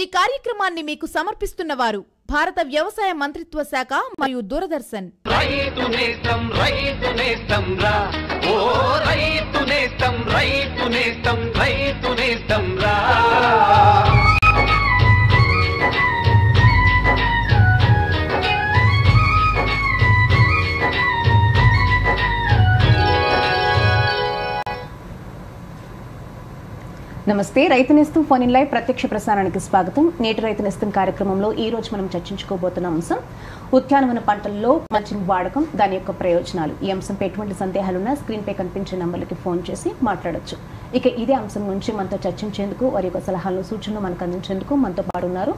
ఈ కార్యక్రమాన్ని మీకు సమర్పిస్తున్న వారు భారత వ్యవసాయ మంత్రిత్వ శాఖ మరియు దూరదర్శన్. రైతు నేస్తం రైతు నేస్తం రా ఓ రైతు నేస్తం రైతు నేస్తం రైతు నేస్తం రా. నమస్తే. రైతు నేస్తం ఫోన్ ఇన్ లైవ్ ప్రత్యక్ష ప్రసారానికి స్వాగతం. నేటి రైతు నేస్తం కార్యక్రమంలో ఈ రోజు మనం చర్చించుకోబోతున్న అంశం ఉద్యానవన పంటల్లో మల్చింగ్ వాడకం, దాని యొక్క ప్రయోజనాలు. ఈ అంశంపై ఎటువంటి సందేహాలున్నా స్క్రీన్ పై కనిపించే నంబర్లకి ఫోన్ చేసి మాట్లాడొచ్చు. ఇక ఇదే అంశం గురించి మనతో చర్చించేందుకు వారి యొక్క సలహాలు సూచనలు మనకు అందించేందుకు మనతో పాటు ఉన్నారు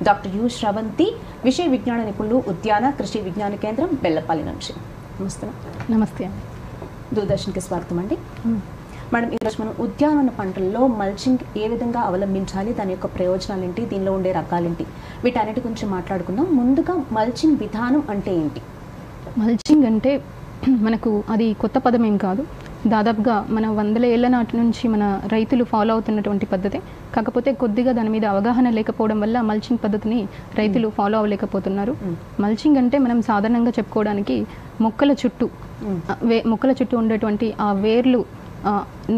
డాక్టర్ యు శ్రవంతి, విషయ విజ్ఞాన నిపుణులు, ఉద్యాన కృషి విజ్ఞాన కేంద్రం, బెల్లపల్లి నుంచి. నమస్తే. నమస్తే. దూరదర్శన్కి స్వాగతం అండి. మేడం, ఈరోజు మనం ఉద్యానవన పంటల్లో మల్చింగ్ ఏ విధంగా అవలంబించాలి, దాని యొక్క ప్రయోజనాలు ఏంటి, దీనిలో ఉండే రకాలేంటి, వీటన్నిటి గురించి మాట్లాడుకుందాం. ముందుగా మల్చింగ్ విధానం అంటే ఏంటి? మల్చింగ్ అంటే మనకు అది కొత్త పదం ఏం కాదు. దాదాపుగా మన 100 ఏళ్ల నాటి నుంచి మన రైతులు ఫాలో అవుతున్నటువంటి పద్ధతే. కాకపోతే కొద్దిగా దాని మీద అవగాహన లేకపోవడం వల్ల మల్చింగ్ పద్ధతిని రైతులు ఫాలో అవ్వలేకపోతున్నారు. మల్చింగ్ అంటే మనం సాధారణంగా చెప్పుకోవడానికి మొక్కల చుట్టూ ఉండేటువంటి ఆ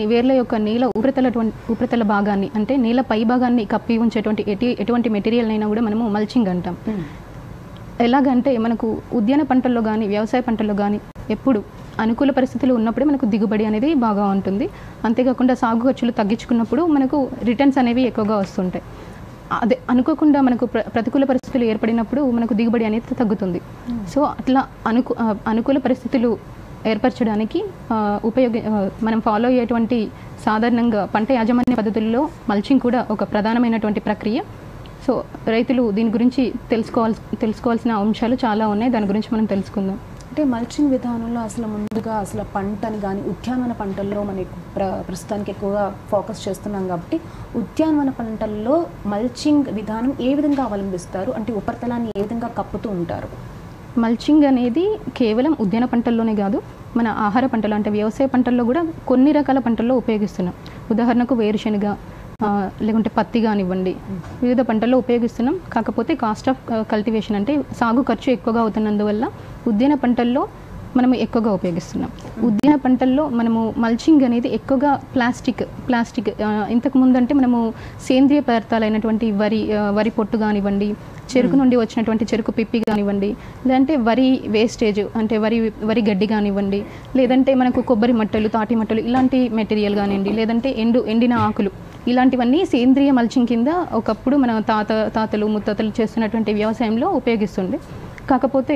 వేర్ల యొక్క నేల ఉపరితల భాగాన్ని, అంటే నేల పై భాగాన్ని కప్పి ఉంచేటువంటి ఎటువంటి మెటీరియల్ అయినా కూడా మనము మల్చింగ్ అంటాం. ఎలాగంటే మనకు ఉద్యాన పంటల్లో కానీ వ్యవసాయ పంటల్లో కానీ ఎప్పుడు అనుకూల పరిస్థితులు ఉన్నప్పుడే మనకు దిగుబడి అనేది బాగా ఉంటుంది. అంతేకాకుండా సాగు ఖర్చులు తగ్గించుకున్నప్పుడు మనకు రిటర్న్స్ అనేవి ఎక్కువగా వస్తుంటాయి. అదే అనుకోకుండా మనకు ప్రతికూల పరిస్థితులు ఏర్పడినప్పుడు మనకు దిగుబడి అనేది తగ్గుతుంది. సో అట్లా అనుకూల పరిస్థితులు ఏర్పరచడానికి మనం ఫాలో అయ్యేటువంటి సాధారణంగా పంట యాజమాన్య పద్ధతుల్లో మల్చింగ్ కూడా ఒక ప్రధానమైనటువంటి ప్రక్రియ. సో రైతులు దీని గురించి తెలుసుకోవాల్సిన అంశాలు చాలా ఉన్నాయి. దాని గురించి మనం తెలుసుకుందాం. అంటే మల్చింగ్ విధానంలో ముందుగా పంటని కానీ ఉద్యానవన పంటల్లో మనకు ప్రస్తుతానికి ఎక్కువగా ఫోకస్ చేస్తున్నాం కాబట్టి ఉద్యానవన పంటల్లో మల్చింగ్ విధానం ఏ విధంగా అవలంబిస్తారు? అంటే ఉపరితలాన్ని ఏ విధంగా కప్పుతూ ఉంటారు? మల్చింగ్ అనేది కేవలం ఉద్యాన పంటల్లోనే కాదు, మన ఆహార పంటలు అంటే వ్యవసాయ పంటల్లో కూడా కొన్ని రకాల పంటల్లో ఉపయోగిస్తున్నాం. ఉదాహరణకు వేరుశనగ, లేకుంటే పత్తి కానివ్వండి, వివిధ పంటల్లో ఉపయోగిస్తున్నాం. కాకపోతే కాస్ట్ ఆఫ్ కల్టివేషన్ అంటే సాగు ఖర్చు ఎక్కువగా అవుతున్నందువల్ల ఉద్యాన పంటల్లో మనము ఎక్కువగా ఉపయోగిస్తున్నాం. ఉద్యాన పంటల్లో మనము మల్చింగ్ అనేది ఎక్కువగా ప్లాస్టిక్ ఇంతకుముందు అంటే మనము సేంద్రియ పదార్థాలైనటువంటి వరి పొట్టు కానివ్వండి, చెరుకు నుండి వచ్చినటువంటి చెరుకు పిప్పి కానివ్వండి, లేదంటే వరి వేస్టేజ్ అంటే వరి గడ్డి కానివ్వండి, లేదంటే మనకు కొబ్బరి మట్టలు, తాటి మట్టలు ఇలాంటి మెటీరియల్ కానివ్వండి, లేదంటే ఎండిన ఆకులు, ఇలాంటివన్నీ సేంద్రియ మల్చింగ్ కింద ఒకప్పుడు మన తాతలు ముత్తాతలు చేస్తున్నటువంటి వ్యవసాయంలో ఉపయోగిస్తుండే. కాకపోతే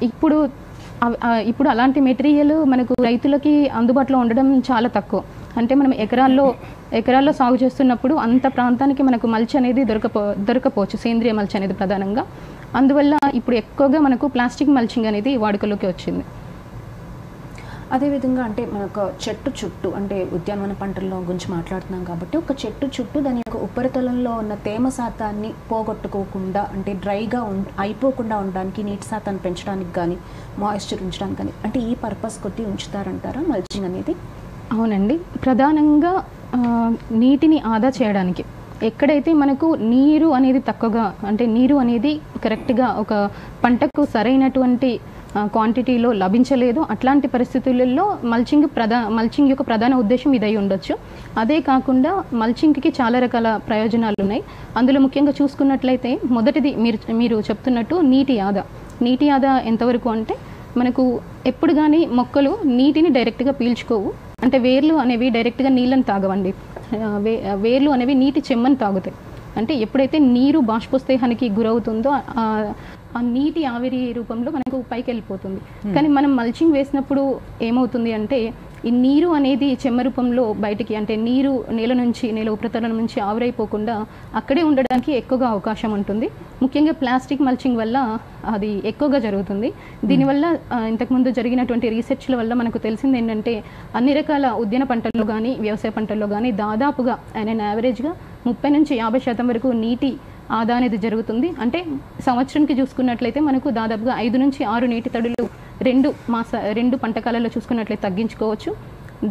ఇప్పుడు అలాంటి మెటీరియల్ మనకు రైతులకి అందుబాటులో ఉండడం చాలా తక్కువ. అంటే మనం ఎకరాల్లో సాగు చేస్తున్నప్పుడు అంత ప్రాంతానికి మనకు మల్చ్ అనేది దొరకపోవచ్చు, సేంద్రియ మల్చ్ అనేది ప్రధానంగా. అందువల్ల ఇప్పుడు ఎక్కువగా మనకు ప్లాస్టిక్ మల్చింగ్ అనేది వాడుకలోకి వచ్చింది. అదేవిధంగా అంటే మనకు చెట్టు చుట్టూ, అంటే ఉద్యానవన పంటల్లో గురించి మాట్లాడుతున్నాం కాబట్టి ఒక చెట్టు చుట్టూ దాని యొక్క ఉపరితలంలో ఉన్న తేమ శాతాన్ని పోగొట్టుకోకుండా, అంటే డ్రైగా అయిపోకుండా ఉండడానికి, నీటి శాతాన్ని పెంచడానికి కానీ, మాయిశ్చర్ ఉంచడానికి కానీ, అంటే ఈ పర్పస్ కొట్టి ఉంచుతారంటారా మల్చింగ్ అనేది? అవునండి, ప్రధానంగా నీటిని ఆదా చేయడానికి. ఎక్కడైతే మనకు నీరు అనేది తక్కువగా, అంటే నీరు అనేది కరెక్ట్గా ఒక పంటకు సరైనటువంటి క్వాంటిటీలో లభించలేదు, అట్లాంటి పరిస్థితులలో మల్చింగ్ యొక్క ప్రధాన ఉద్దేశం ఇదై ఉండొచ్చు. అదే కాకుండా మల్చింగ్కి చాలా రకాల ప్రయోజనాలు ఉన్నాయి. అందులో ముఖ్యంగా చూసుకున్నట్లయితే మొదటిది మీరు చెప్తున్నట్టు నీటి ఆదా ఎంతవరకు అంటే మనకు ఎప్పుడు కానీ మొక్కలు నీటిని డైరెక్ట్గా పీల్చుకోవు. అంటే వేర్లు అనేవి డైరెక్ట్గా నీళ్ళని తాగవండి, వేర్లు అనేవి నీటి చెమ్మని తాగుతాయి. అంటే ఎప్పుడైతే నీరు బాష్పోత్సేహానికి గురవుతుందో ఆ నీటి ఆవిరి రూపంలో మనకు పైకి వెళ్ళిపోతుంది. కానీ మనం మల్చింగ్ వేసినప్పుడు ఏమవుతుంది అంటే ఈ నీరు అనేది చెమ్మ రూపంలో బయటికి, అంటే నీరు నేల ఉపరితలం నుంచి ఆవిరైపోకుండా అక్కడే ఉండడానికి ఎక్కువగా అవకాశం ఉంటుంది. ముఖ్యంగా ప్లాస్టిక్ మల్చింగ్ వల్ల అది ఎక్కువగా జరుగుతుంది. దీనివల్ల ఇంతకుముందు జరిగినటువంటి రీసెర్చ్ల వల్ల మనకు తెలిసింది ఏంటంటే అన్ని రకాల ఉద్యాన పంటల్లో కానీ వ్యవసాయ పంటల్లో కానీ దాదాపుగా యావరేజ్గా 30 నుంచి 50% వరకు నీటి ఆదా అనేది జరుగుతుంది. అంటే సంవత్సరానికి చూసుకున్నట్లయితే మనకు దాదాపుగా 5 నుంచి 6 నీటి తడులు 2 పంట కాలాల్లో చూసుకున్నట్లయితే తగ్గించుకోవచ్చు.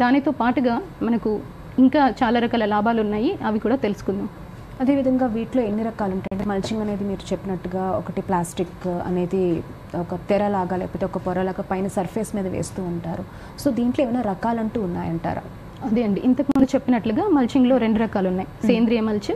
దానితో పాటుగా మనకు ఇంకా చాలా రకాల లాభాలు ఉన్నాయి, అవి కూడా తెలుసుకుందాం. అదేవిధంగా వీటిలో ఎన్ని రకాలు ఉంటాయి అంటే మల్చింగ్ అనేది మీరు చెప్పినట్టుగా ఒకటి ప్లాస్టిక్ అనేది ఒక తెరలాగా లేకపోతే ఒక పొరలాగా పైన సర్ఫేస్ మీద వేస్తూ ఉంటారు. సో దీంట్లో ఏమైనా రకాలంటూ ఉన్నాయంటారా? అదే అండి, ఇంతకుముందు చెప్పినట్లుగా మల్చింగ్లో 2 రకాలు ఉన్నాయి. సేంద్రియ మల్చ్,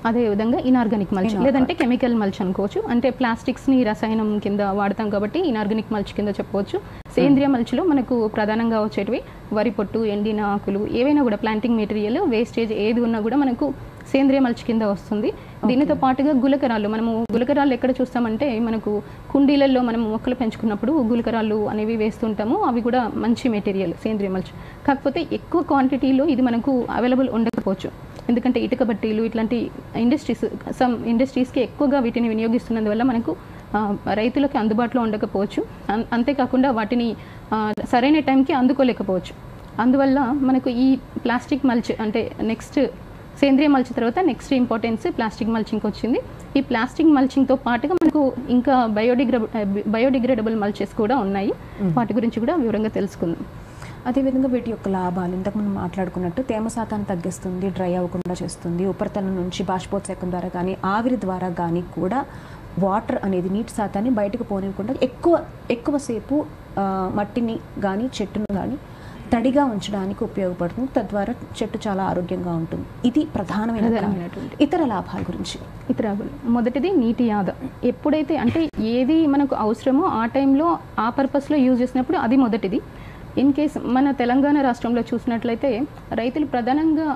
అదే విధంగా ఇనార్గానిక్ మల్చ్ లేదంటే కెమికల్ మల్చ్ అనుకోవచ్చు. అంటే ప్లాస్టిక్స్ని రసాయనం కింద వాడతాం కాబట్టి ఇనార్గానిక్ మల్చ్ కింద చెప్పవచ్చు. సేంద్రియ మల్చ్లో మనకు ప్రధానంగా వచ్చేటివి వరి పొట్టు, ఎండిన ఆకులు, ఏవైనా కూడా ప్లాంటింగ్ మెటీరియల్ వేస్టేజ్ ఏది ఉన్నా కూడా మనకు సేంద్రియ మల్చ్ కింద వస్తుంది. దీనితో పాటుగా గులకరాళ్ళు, మనము గులకరాళ్ళు ఎక్కడ చూస్తామంటే మనకు కుండీలలో మనం మొక్కలు పెంచుకున్నప్పుడు గులకరాళ్ళు అనేవి వేస్తుంటాము. అవి కూడా మంచి మెటీరియల్ సేంద్రియ మల్చ్. కాకపోతే ఎక్కువ క్వాంటిటీలో ఇది మనకు అవైలబుల్ ఉండకపోవచ్చు. ఎందుకంటే ఇటుక బట్టీలు ఇట్లాంటి ఇండస్ట్రీస్కి ఎక్కువగా వీటిని వినియోగిస్తున్నందువల్ల మనకు రైతులకు అందుబాటులో ఉండకపోవచ్చు. అంతేకాకుండా వాటిని సరైన టైంకి అందుకోలేకపోవచ్చు. అందువల్ల మనకు ఈ ప్లాస్టిక్ మల్చ్ అంటే నెక్స్ట్ సేంద్రియ మల్చ్ తర్వాత నెక్స్ట్ ఇంపార్టెన్స్ ప్లాస్టిక్ మల్చింగ్ వచ్చింది. ఈ ప్లాస్టిక్ మల్చింగ్తో పాటుగా మనకు ఇంకా బయోడిగ్రేడబుల్ మల్చెస్ కూడా ఉన్నాయి. వాటి గురించి కూడా వివరంగా తెలుసుకుందాం. అదేవిధంగా వీటి యొక్క లాభాలు ఇంతకు మనం మాట్లాడుకున్నట్టు తేమ శాతాన్ని తగ్గిస్తుంది, డ్రై అవ్వకుండా చేస్తుంది, ఉపరితలం నుంచి బాష్పోత్సేకం ద్వారా కానీ ఆవిరి ద్వారా కానీ కూడా వాటర్ అనేది నీటి శాతాన్ని బయటకు పోనివ్వకుండా ఎక్కువసేపు మట్టిని కానీ చెట్టును కానీ తడిగా ఉంచడానికి ఉపయోగపడుతుంది. తద్వారా చెట్టు చాలా ఆరోగ్యంగా ఉంటుంది. ఇది ప్రధానమైనటువంటి ఇతర లాభాల గురించి. మొదటిది నీటి ఆదా. ఎప్పుడైతే అంటే ఏది మనకు అవసరమో ఆ టైంలో ఆ పర్పస్లో యూజ్ చేసినప్పుడు అది మొదటిది. ఇన్ కేస్ మన తెలంగాణ రాష్ట్రంలో చూసినట్లయితే రైతులు ప్రధానంగా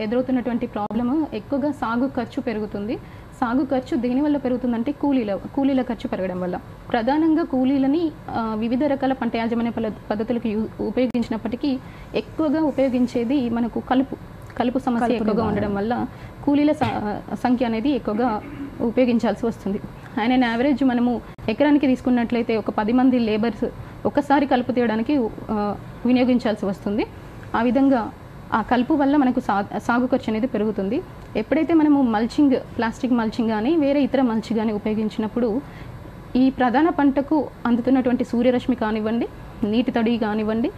ఎదురవుతున్నటువంటి ప్రాబ్లము ఎక్కువగా సాగు ఖర్చు పెరుగుతుంది. సాగు ఖర్చు దేనివల్ల పెరుగుతుందంటే కూలీల ఖర్చు పెరగడం వల్ల. ప్రధానంగా కూలీలని వివిధ రకాల పంట యాజమాన్య పద్ధతులకు ఉపయోగించినప్పటికీ ఎక్కువగా ఉపయోగించేది మనకు కలుపు సమస్య ఎక్కువగా ఉండడం వల్ల కూలీల సంఖ్య అనేది ఎక్కువగా ఉపయోగించాల్సి వస్తుంది. అండ్ యావరేజ్ మనము ఎకరానికి తీసుకున్నట్లయితే ఒక 10 మంది లేబర్స్ ఒకసారి కలుపు తీయడానికి వినియోగించాల్సి వస్తుంది. ఆ విధంగా ఆ కలుపు వల్ల మనకు సాగు ఖర్చు అనేది పెరుగుతుంది. ఎప్పుడైతే మనము మల్చింగ్, ప్లాస్టిక్ మల్చింగ్ కానీ వేరే ఇతర మల్చ్ కానీ ఉపయోగించినప్పుడు ఈ ప్రధాన పంటకు అందుతున్నటువంటి సూర్యరశ్మి కానివ్వండి, నీటి తడి కానివ్వండి,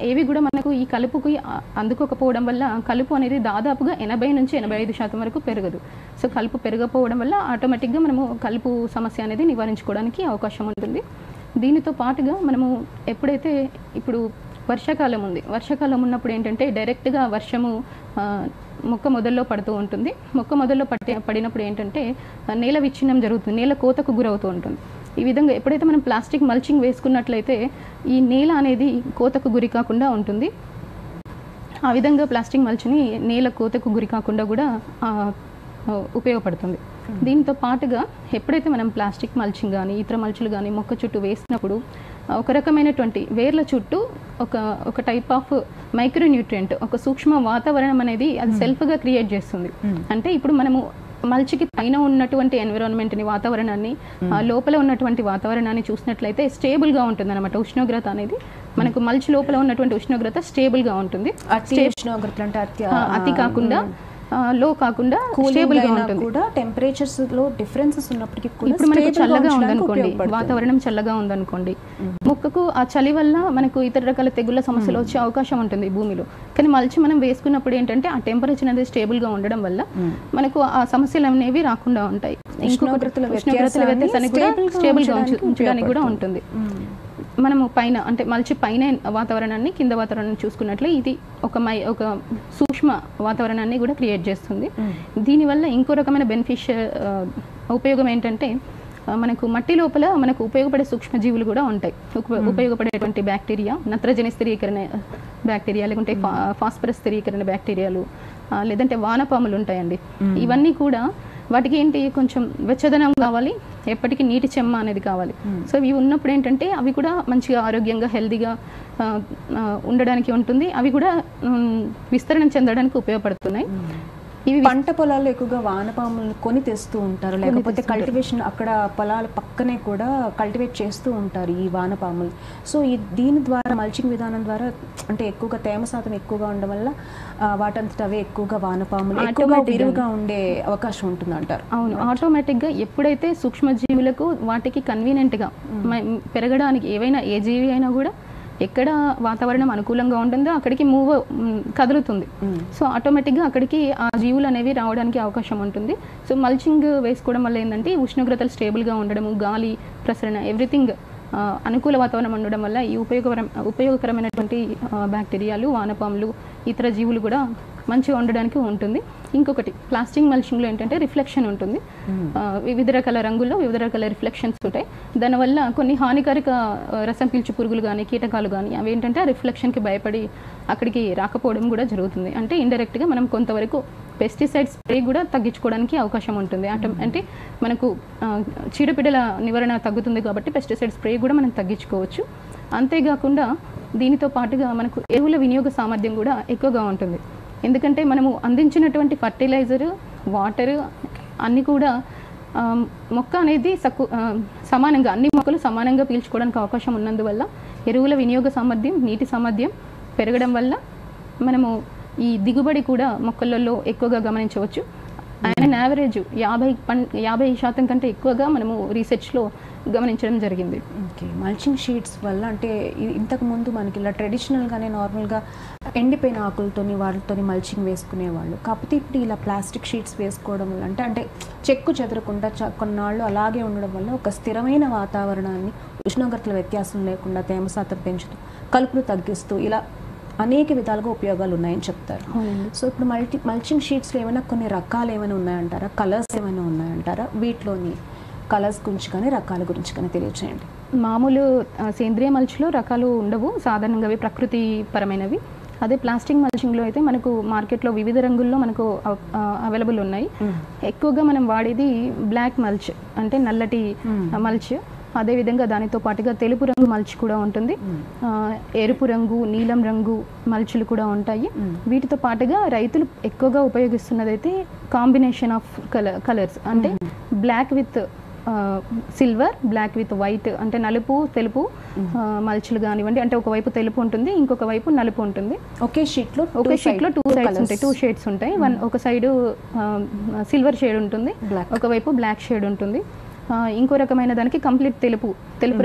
ఏవి కూడా మనకు ఈ కలుపుకి అందుకోకపోవడం వల్ల కలుపు అనేది దాదాపుగా 80 నుంచి 85% వరకు పెరగదు. సో కలుపు పెరగకపోవడం వల్ల ఆటోమేటిక్గా మనము కలుపు సమస్య అనేది నివారించుకోవడానికి అవకాశం ఉంటుంది. దీనితో పాటుగా మనము ఎప్పుడైతే ఇప్పుడు వర్షాకాలం ఉంది, వర్షాకాలం ఉన్నప్పుడు ఏంటంటే డైరెక్ట్గా వర్షము మొక్క మొదల్లో పడుతూ ఉంటుంది. మొక్క మొదల్లో పడినప్పుడు ఏంటంటే నేల విచ్ఛిన్నం జరుగుతుంది, నేల కోతకు గురవుతూ ఉంటుంది. ఈ విధంగా ఎప్పుడైతే మనం ప్లాస్టిక్ మల్చింగ్ వేసుకున్నట్లయితే ఈ నేల అనేది కోతకు గురి కాకుండా ఉంటుంది. ఆ విధంగా ప్లాస్టిక్ మల్చిని నేల కోతకు గురి కాకుండా కూడా ఉపయోగపడుతుంది. దీంతో పాటుగా ఎప్పుడైతే మనం ప్లాస్టిక్ మల్చింగ్ కానీ ఇతర మల్చులు కానీ మొక్క చుట్టూ వేసినప్పుడు ఒక రకమైనటువంటి వేర్ల చుట్టూ ఒక టైప్ ఆఫ్ మైక్రోన్యూట్రియంట్, ఒక సూక్ష్మ వాతావరణం అనేది అది సెల్ఫ్గా క్రియేట్ చేస్తుంది. అంటే ఇప్పుడు మనము మల్చికి పైన ఉన్నటువంటి ఎన్విరాన్మెంట్ని, వాతావరణాన్ని, లోపల ఉన్నటువంటి వాతావరణాన్ని చూసినట్లయితే స్టేబుల్గా ఉంటుంది అనమాట. ఉష్ణోగ్రత అనేది మనకు మల్చి లోపల ఉన్నటువంటి ఉష్ణోగ్రత స్టేబుల్గా ఉంటుంది. అతి కాకుండా లో కాకుండా స్టేబుల్ గా ఉంటుంది. కూడా టెంపరేచర్స్ లో డిఫరెన్సెస్ ఉన్నప్పటికీ కూడా ఇప్పుడు మనకు చల్లగా ఉందనుకోండి, వాతావరణం చల్లగా ఉందనుకోండి, మొక్కకు ఆ చలి వల్ల మనకు ఇతర రకాల తెగుళ్ళ సమస్యలు వచ్చే అవకాశం ఉంటుంది భూమిలో. కానీ మల్చి మనం వేసుకున్నప్పుడు ఏంటంటే ఆ టెంపరేచర్ అనేది స్టేబుల్ గా ఉండడం వల్ల మనకు ఆ సమస్యలు అనేవి రాకుండా ఉంటాయి. ఉష్ణోగ్రతల వ్యత్యాసాన్ని కూడా స్టేబుల్ గా ఉంచడానికి కూడా ఉంటుంది. మనము పైన అంటే మల్చి పైన వాతావరణాన్ని, కింద వాతావరణాన్ని చూసుకున్నట్లే ఇది ఒక సూక్ష్మ వాతావరణాన్ని కూడా క్రియేట్ చేస్తుంది. దీనివల్ల ఇంకో రకమైన ఉపయోగం ఏంటంటే మనకు మట్టి లోపల మనకు ఉపయోగపడే సూక్ష్మజీవులు కూడా ఉంటాయి. ఉపయోగపడేటువంటి బ్యాక్టీరియా, నత్రజని స్థిరీకరణ బ్యాక్టీరియా, లేకుంటే ఫాస్ఫరస్ స్థిరీకరణ బ్యాక్టీరియాలు, లేదంటే వానపాములు ఉంటాయండి. ఇవన్నీ కూడా వాటికి ఏంటి కొంచెం వెచ్చదనం కావాలి, ఎప్పటికీ నీటి చెమ్మ అనేది కావాలి. సో ఇవి ఉన్నప్పుడు ఏంటంటే అవి కూడా మంచిగా ఆరోగ్యంగా హెల్దీగా ఉండడానికి ఉంటుంది. అవి కూడా విస్తరణ చెందడానికి ఉపయోగపడుతున్నాయి. ఇవి పంట పొలాల్లో ఎక్కువగా వానపాములను కొని తెస్తూ ఉంటారు, లేకపోతే కల్టివేషన్ అక్కడ పొలాల పక్కనే కూడా కల్టివేట్ చేస్తూ ఉంటారు ఈ వానపాములు. సో దీని ద్వారా మల్చింగ్ విధానం ద్వారా అంటే ఎక్కువగా తేమ శాతం ఎక్కువగా ఉండడం వల్ల వాటంతట అవే ఎక్కువగా వానపాములు ఎక్కువగా విరివిగా ఉండే అవకాశం ఉంటుంది అంటారు. అవును, ఆటోమేటిక్గా ఎప్పుడైతే సూక్ష్మజీవులకు వాటికి కన్వీనియంట్గా పెరగడానికి ఏవైనా ఏ జీవి అయినా కూడా ఎక్కడ వాతావరణం అనుకూలంగా ఉంటుందో అక్కడికి కదులుతుంది. సో ఆటోమేటిక్గా అక్కడికి ఆ జీవులు అనేవి రావడానికి అవకాశం ఉంటుంది. సో మల్చింగ్ వేసుకోవడం వల్ల ఏంటంటే ఉష్ణోగ్రతలు స్టేబుల్గా ఉండడము, గాలి ప్రసరణ, ఎవ్రీథింగ్ అనుకూల వాతావరణం ఉండడం వల్ల ఈ ఉపయోగకరమైనటువంటి బ్యాక్టీరియాలు, వానపాములు, ఇతర జీవులు కూడా మంచిగా ఉండడానికి ఉంటుంది. ఇంకొకటి ప్లాస్టిక్ మల్చింగ్లో ఏంటంటే రిఫ్లెక్షన్ ఉంటుంది. వివిధ రకాల రంగుల్లో వివిధ రకాల రిఫ్లెక్షన్స్ ఉంటాయి. దానివల్ల కొన్ని హానికారక రసం పీల్చు పురుగులు కానీ, కీటకాలు కానీ అవి ఏంటంటే ఆ రిఫ్లెక్షన్కి భయపడి అక్కడికి రాకపోవడం కూడా జరుగుతుంది. అంటే ఇండైరెక్ట్గా మనం కొంతవరకు పెస్టిసైడ్ స్ప్రే కూడా తగ్గించుకోవడానికి అవకాశం ఉంటుంది. అంటే మనకు చీడపీడల నివారణ తగ్గుతుంది కాబట్టి పెస్టిసైడ్ స్ప్రే కూడా మనం తగ్గించుకోవచ్చు. అంతేకాకుండా దీనితో పాటుగా మనకు ఎరువుల వినియోగ సామర్థ్యం కూడా ఎక్కువగా ఉంటుంది. ఎందుకంటే మనము అందించినటువంటి ఫర్టిలైజరు, వాటరు అన్నీ కూడా మొక్క అనేది సమానంగా అన్ని మొక్కలు సమానంగా పీల్చుకోవడానికి అవకాశం ఉన్నందువల్ల ఎరువుల వినియోగ సామర్థ్యం, నీటి సామర్థ్యం పెరగడం వల్ల మనము ఈ దిగుబడి కూడా మొక్కలలో ఎక్కువగా గమనించవచ్చు. అండ్ యావరేజ్ 50% కంటే ఎక్కువగా మనము రీసెర్చ్లో గమనించడం జరిగింది. ఓకే, మల్చింగ్ షీట్స్ వల్ల అంటే ఇంతకుముందు మనకి ఇలా ట్రెడిషనల్గానే నార్మల్గా ఎండిపోయిన ఆకులతోని వాటితోని మల్చింగ్ వేసుకునేవాళ్ళు. కాకపోతే ఇప్పుడు ఇలా ప్లాస్టిక్ షీట్స్ వేసుకోవడం వల్ల అంటే చెక్కు చెదరకుండా కొన్నాళ్ళు అలాగే ఉండడం వల్ల ఒక స్థిరమైన వాతావరణాన్ని, ఉష్ణోగ్రతల వ్యత్యాసం లేకుండా తేమ శాతం పెంచుతూ, కలుపును తగ్గిస్తూ ఇలా అనేక విధాలుగా ఉపయోగాలు ఉన్నాయని చెప్తారు. సో ఇప్పుడు మల్చింగ్ షీట్స్లో ఏమైనా కొన్ని రకాలు ఏమైనా ఉన్నాయంటారా, కలర్స్ ఏమైనా ఉన్నాయంటారా? వీటిలోని కలర్స్ గురించి కానీ రకాల గురించి కానీ తెలియచేయండి. మామూలు సేంద్రియ మల్చ్లో రకాలు ఉండవు, సాధారణంగా అవి ప్రకృతి పరమైనవి. అదే ప్లాస్టిక్ మల్చింగ్లో అయితే మనకు మార్కెట్లో వివిధ రంగుల్లో మనకు అవైలబుల్ ఉన్నాయి. ఎక్కువగా మనం వాడేది బ్లాక్ మల్చ్, అంటే నల్లటి మల్చ్. అదేవిధంగా దానితో పాటుగా తెలుపు రంగు మల్చ్ కూడా ఉంటుంది, ఎరుపు రంగు, నీలం రంగు మల్చులు కూడా ఉంటాయి. వీటితో పాటుగా రైతులు ఎక్కువగా ఉపయోగిస్తున్నదైతే కాంబినేషన్ ఆఫ్ కలర్స్, అంటే black with silver, black with white, అంటే నలుపు తెలుపు మల్చులు కానివ్వండి. అంటే ఒకవైపు తెలుపు ఉంటుంది, ఇంకొక వైపు నలుపు ఉంటుంది. ఒకే షీట్లో 2 సైడ్స్ ఉంటాయి, 2 షేడ్స్ ఉంటాయి. ఒక సైడ్ సిల్వర్ షేడ్ ఉంటుంది, ఒకవైపు బ్లాక్ షేడ్ ఉంటుంది. ఇంకో రకమైన దానికి కంప్లీట్ తెలుపు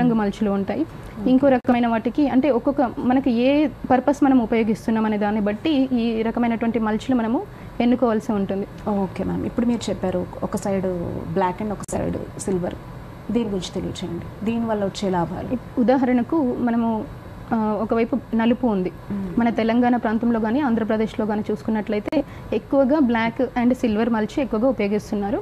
రంగు మల్చులు ఉంటాయి. ఇంకో రకమైన వాటికి అంటే ఒక్కొక్క మనకి ఏ పర్పస్ మనం ఉపయోగిస్తున్నాం అనే దాన్ని బట్టి ఈ రకమైనటువంటి మల్చులు మనము ఎన్నుకోవాల్సి ఉంటుంది. ఓకే మ్యామ్, ఇప్పుడు మీరు చెప్పారు ఒక సైడ్ బ్లాక్ అండ్ ఒక సైడ్ సిల్వర్, దీని గురించి తెలియచేయండి. దీనివల్ల వచ్చే లాభాలు. ఉదాహరణకు మనము ఒకవైపు నలుపు ఉంది, మన తెలంగాణ ప్రాంతంలో కానీ ఆంధ్రప్రదేశ్లో కానీ చూసుకున్నట్లయితే ఎక్కువగా బ్లాక్ అండ్ సిల్వర్ మల్చి ఎక్కువగా ఉపయోగిస్తున్నారు.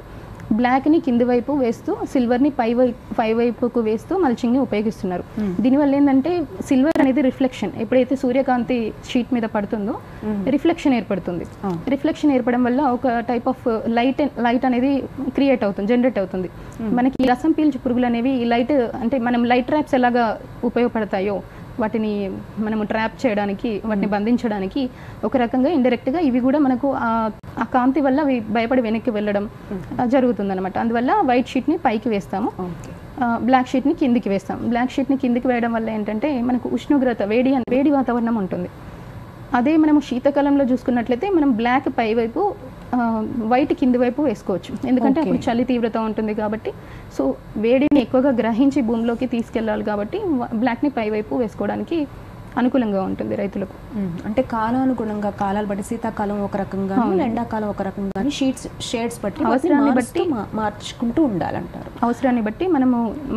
బ్లాక్ని కింది వైపు వేస్తూ సిల్వర్ని పై వైపుకు వేస్తూ మల్చింగ్ని ఉపయోగిస్తున్నారు. దీనివల్ల ఏంటంటే సిల్వర్ అనేది రిఫ్లెక్షన్, ఎప్పుడైతే సూర్యకాంతి షీట్ మీద పడుతుందో రిఫ్లెక్షన్ ఏర్పడుతుంది. రిఫ్లెక్షన్ ఏర్పడడం వల్ల ఒక టైప్ ఆఫ్ లైట్ అనేది జనరేట్ అవుతుంది. మనకి రసం పీల్చు పురుగులు అనేవి ఈ లైట్, అంటే మనం లైట్ ట్రాప్స్ ఎలాగా ఉపయోగపడతాయో వాటిని మనము ట్రాప్ చేయడానికి, వాటిని బంధించడానికి ఒక రకంగా ఇండైరెక్ట్గా ఇవి కూడా మనకు ఆ కాంతి వల్ల అవి భయపడి వెనక్కి వెళ్ళడం జరుగుతుందన్నమాట. అందువల్ల వైట్ షీట్ని పైకి వేస్తాము, బ్లాక్ షీట్ని కిందికి వేస్తాం. బ్లాక్ షీట్ని కిందికి వేయడం వల్ల ఏంటంటే మనకు ఉష్ణోగ్రత, వేడి వాతావరణం ఉంటుంది. అదే మనము శీతాకాలంలో చూసుకున్నట్లయితే మనం బ్లాక్ పై వైపు, వైట్ కింది వైపు వేసుకోవచ్చు, ఎందుకంటే అప్పుడు చలి తీవ్రత ఉంటుంది కాబట్టి. సో వేడిని ఎక్కువగా గ్రహించి భూమిలోకి తీసుకెళ్ళాలి కాబట్టి బ్లాక్ని పై వైపు వేసుకోవడానికి అనుకూలంగా ఉంటుంది రైతులకు. అంటే కాలానుగుణంగా, కాలాలు బట్టి శీతాకాలం ఒక రకంగా, ఎండాకాలం ఒక రకంగా, షేడ్స్ బట్టి అవసరాన్ని బట్టి మార్చుకుంటూ ఉండాలంటారు. అవసరాన్ని బట్టి